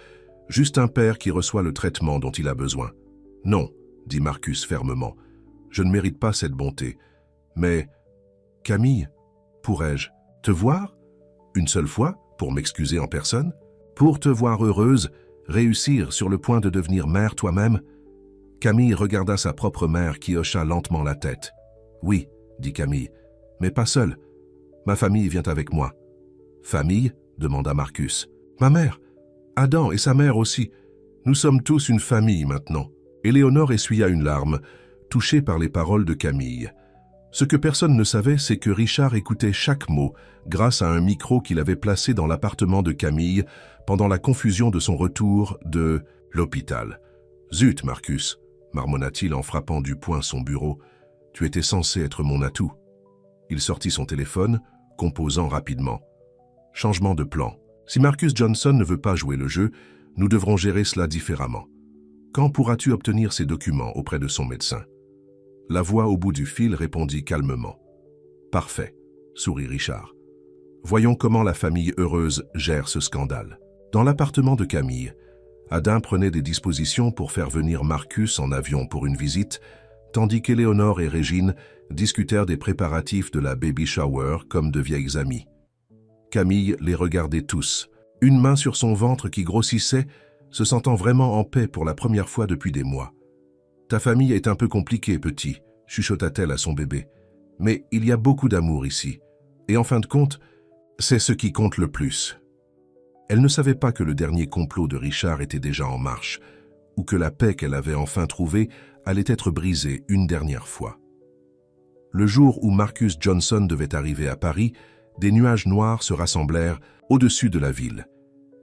A: Juste un père qui reçoit le traitement dont il a besoin. »« Non, » dit Marcus fermement. « Je ne mérite pas cette bonté. Mais, Camille, pourrais-je te voir ? Une seule fois, pour m'excuser en personne ? Pour te voir heureuse, réussir sur le point de devenir mère toi-même ?» Camille regarda sa propre mère qui hocha lentement la tête. « Oui, » dit Camille, « mais pas seule. Ma famille vient avec moi. »« Famille ?» demanda Marcus. « Ma mère. Adam et sa mère aussi. Nous sommes tous une famille maintenant. » Éléonore essuya une larme, touchée par les paroles de Camille. Ce que personne ne savait, c'est que Richard écoutait chaque mot grâce à un micro qu'il avait placé dans l'appartement de Camille pendant la confusion de son retour de l'hôpital. « Zut, Marcus !» marmonna-t-il en frappant du poing son bureau. « Tu étais censé être mon atout. » Il sortit son téléphone, composant rapidement. « Changement de plan. Si Marcus Johnson ne veut pas jouer le jeu, nous devrons gérer cela différemment. Quand pourras-tu obtenir ces documents auprès de son médecin ?» La voix au bout du fil répondit calmement. « Parfait, » sourit Richard. « Voyons comment la famille heureuse gère ce scandale. » Dans l'appartement de Camille, Adam prenait des dispositions pour faire venir Marcus en avion pour une visite, tandis qu'Éléonore et Régine discutèrent des préparatifs de la baby shower comme de vieilles amies. Camille les regardait tous, une main sur son ventre qui grossissait, se sentant vraiment en paix pour la première fois depuis des mois. « Ta famille est un peu compliquée, petit », chuchota-t-elle à son bébé. « Mais il y a beaucoup d'amour ici. Et en fin de compte, c'est ce qui compte le plus. » Elle ne savait pas que le dernier complot de Richard était déjà en marche, ou que la paix qu'elle avait enfin trouvée allait être brisée une dernière fois. Le jour où Marcus Johnson devait arriver à Paris, des nuages noirs se rassemblèrent au-dessus de la ville.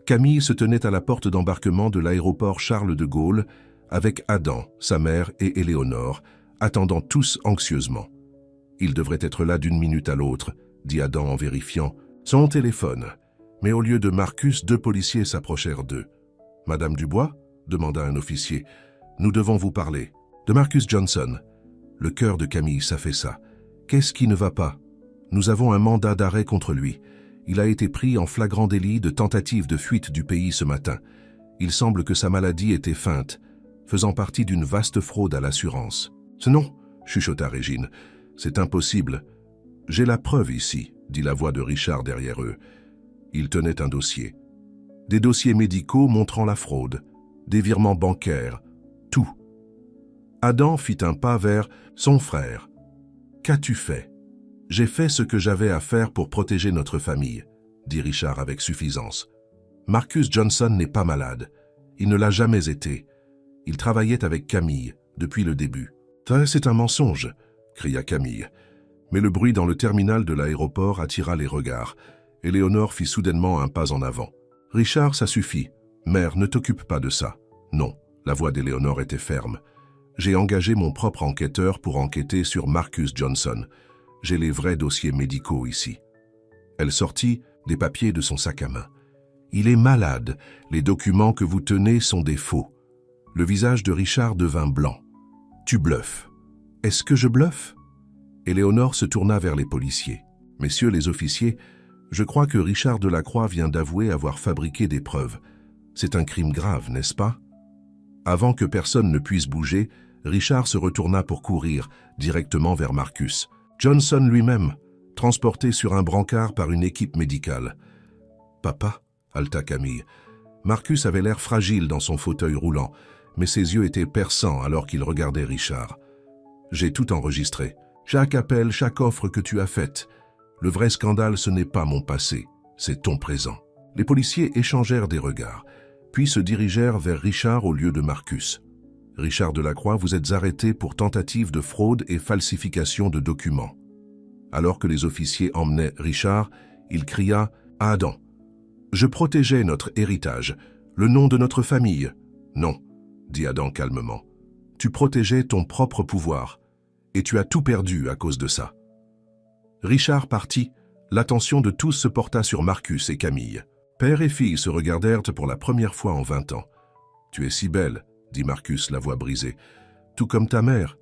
A: Camille se tenait à la porte d'embarquement de l'aéroport Charles de Gaulle avec Adam, sa mère et Éléonore, attendant tous anxieusement. « Il devrait être là d'une minute à l'autre », dit Adam en vérifiant son téléphone. Mais au lieu de Marcus, 2 policiers s'approchèrent d'eux. « Madame Dubois ?» demanda un officier. « Nous devons vous parler. »« De Marcus Johnson. » Le cœur de Camille s'affaissa. « Qu'est-ce qui ne va pas ? Nous avons un mandat d'arrêt contre lui. Il a été pris en flagrant délit de tentative de fuite du pays ce matin. Il semble que sa maladie était feinte, faisant partie d'une vaste fraude à l'assurance. »« Non, » chuchota Régine. « C'est impossible. J'ai la preuve ici, » dit la voix de Richard derrière eux. Il tenait un dossier. Des dossiers médicaux montrant la fraude, des virements bancaires, tout. Adam fit un pas vers son frère. « Qu'as-tu fait ?»« J'ai fait ce que j'avais à faire pour protéger notre famille, » dit Richard avec suffisance. « Marcus Johnson n'est pas malade. Il ne l'a jamais été. Il travaillait avec Camille depuis le début. »« C'est un mensonge !» cria Camille. Mais le bruit dans le terminal de l'aéroport attira les regards. Éléonore fit soudainement un pas en avant. « Richard, ça suffit. Mère, ne t'occupe pas de ça. »« Non. » La voix d'Éléonore était ferme. « J'ai engagé mon propre enquêteur pour enquêter sur Marcus Johnson. J'ai les vrais dossiers médicaux ici. » Elle sortit des papiers de son sac à main. « Il est malade. Les documents que vous tenez sont des faux. » Le visage de Richard devint blanc. « Tu bluffes. »« Est-ce que je bluffe ?» Éléonore se tourna vers les policiers. « Messieurs les officiers, je crois que Richard Delacroix vient d'avouer avoir fabriqué des preuves. C'est un crime grave, n'est-ce pas ?» Avant que personne ne puisse bouger, Richard se retourna pour courir directement vers Marcus. Johnson lui-même, transporté sur un brancard par une équipe médicale. « Papa » haleta Camille. Marcus avait l'air fragile dans son fauteuil roulant, mais ses yeux étaient perçants alors qu'il regardait Richard. « J'ai tout enregistré. Chaque appel, chaque offre que tu as faite. Le vrai scandale, ce n'est pas mon passé, c'est ton présent. » Les policiers échangèrent des regards, puis se dirigèrent vers Richard au lieu de Marcus. « Richard Delacroix, vous êtes arrêté pour tentative de fraude et falsification de documents. » Alors que les officiers emmenaient Richard, il cria « À Adam, je protégeais notre héritage, le nom de notre famille. » « Non, » dit Adam calmement. « Tu protégeais ton propre pouvoir, et tu as tout perdu à cause de ça. » Richard partit, l'attention de tous se porta sur Marcus et Camille. Père et fille se regardèrent pour la première fois en 20 ans. « Tu es si belle, » dit Marcus, la voix brisée. « Tout comme ta mère. »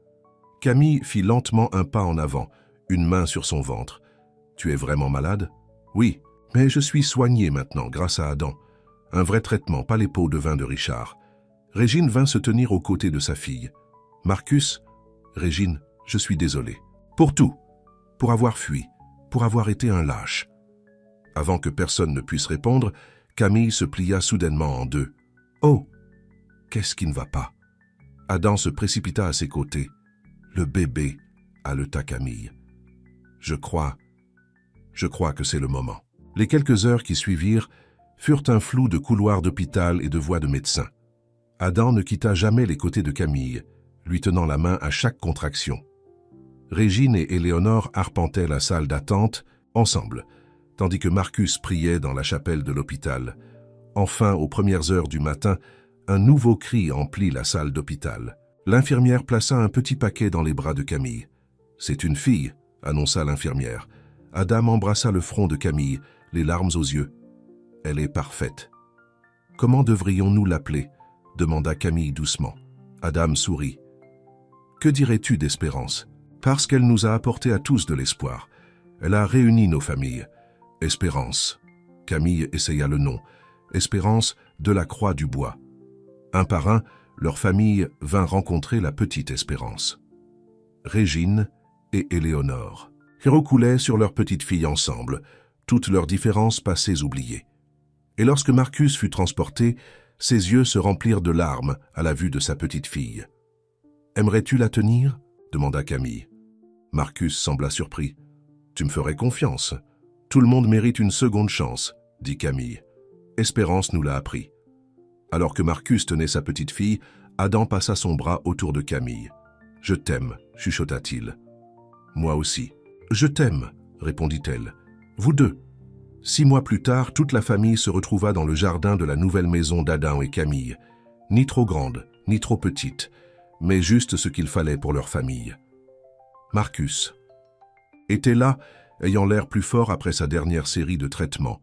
A: Camille fit lentement un pas en avant, une main sur son ventre. « Tu es vraiment malade? »« Oui, mais je suis soignée maintenant grâce à Adam. Un vrai traitement, pas les pots de vin de Richard. » Régine vint se tenir aux côtés de sa fille. « Marcus, Régine, je suis désolé. Pour tout. Pour avoir fui. Pour avoir été un lâche. » Avant que personne ne puisse répondre, Camille se plia soudainement en deux. « Oh, qu'est-ce qui ne va pas ?» Adam se précipita à ses côtés. « Le bébé, » haleta Camille. « Je crois que c'est le moment. » Les quelques heures qui suivirent furent un flou de couloirs d'hôpital et de voix de médecins. Adam ne quitta jamais les côtés de Camille, lui tenant la main à chaque contraction. Régine et Éléonore arpentaient la salle d'attente ensemble, tandis que Marcus priait dans la chapelle de l'hôpital. Enfin, aux premières heures du matin, un nouveau cri emplit la salle d'hôpital. L'infirmière plaça un petit paquet dans les bras de Camille. « C'est une fille », annonça l'infirmière. Adam embrassa le front de Camille, les larmes aux yeux. « Elle est parfaite. »« Comment devrions-nous l'appeler » demanda Camille doucement. Adam sourit. « Que dirais-tu d'Espérance ? Parce qu'elle nous a apporté à tous de l'espoir. Elle a réuni nos familles. Espérance. » Camille essaya le nom. Espérance Delacroix du Bois. Un par un, leur famille vint rencontrer la petite Espérance. Régine et Éléonore. Ils recoulaient sur leur petite fille ensemble, toutes leurs différences passées oubliées. Et lorsque Marcus fut transporté, ses yeux se remplirent de larmes à la vue de sa petite fille. « Aimerais-tu la tenir ?» demanda Camille. Marcus sembla surpris. « Tu me ferais confiance. Tout le monde mérite une seconde chance, » dit Camille. Espérance nous l'a appris. Alors que Marcus tenait sa petite fille, Adam passa son bras autour de Camille. « Je t'aime, » chuchota-t-il. « Moi aussi. »« Je t'aime, » répondit-elle. « Vous deux. » 6 mois plus tard, toute la famille se retrouva dans le jardin de la nouvelle maison d'Adam et Camille. Ni trop grande, ni trop petite, mais juste ce qu'il fallait pour leur famille. Marcus était là, ayant l'air plus fort après sa dernière série de traitements.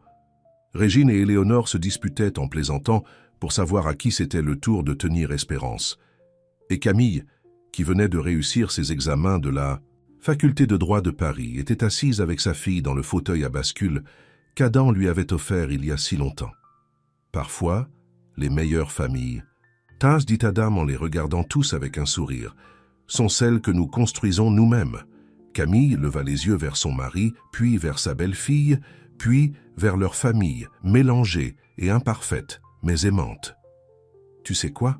A: Régine et Éléonore se disputaient en plaisantant pour savoir à qui c'était le tour de tenir Espérance. Et Camille, qui venait de réussir ses examens de la faculté de droit de Paris, était assise avec sa fille dans le fauteuil à bascule qu'Adam lui avait offert il y a si longtemps. Parfois, les meilleures familles, Taz dit Adam en les regardant tous avec un sourire, sont celles que nous construisons nous-mêmes. Camille leva les yeux vers son mari, puis vers sa belle-fille, puis vers leur famille, mélangée et imparfaite, mais aimante. « Tu sais quoi ?»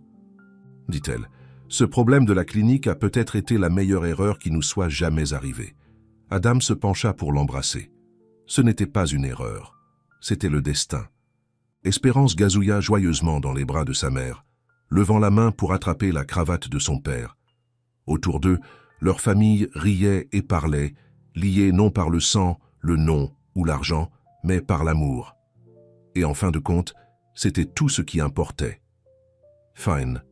A: dit-elle. « Ce problème de la clinique a peut-être été la meilleure erreur qui nous soit jamais arrivée. » Adam se pencha pour l'embrasser. Ce n'était pas une erreur, c'était le destin. Espérance gazouilla joyeusement dans les bras de sa mère, levant la main pour attraper la cravate de son père. Autour d'eux, leur famille riait et parlait, liée non par le sang, le nom ou l'argent, mais par l'amour. Et en fin de compte, c'était tout ce qui importait. Fine.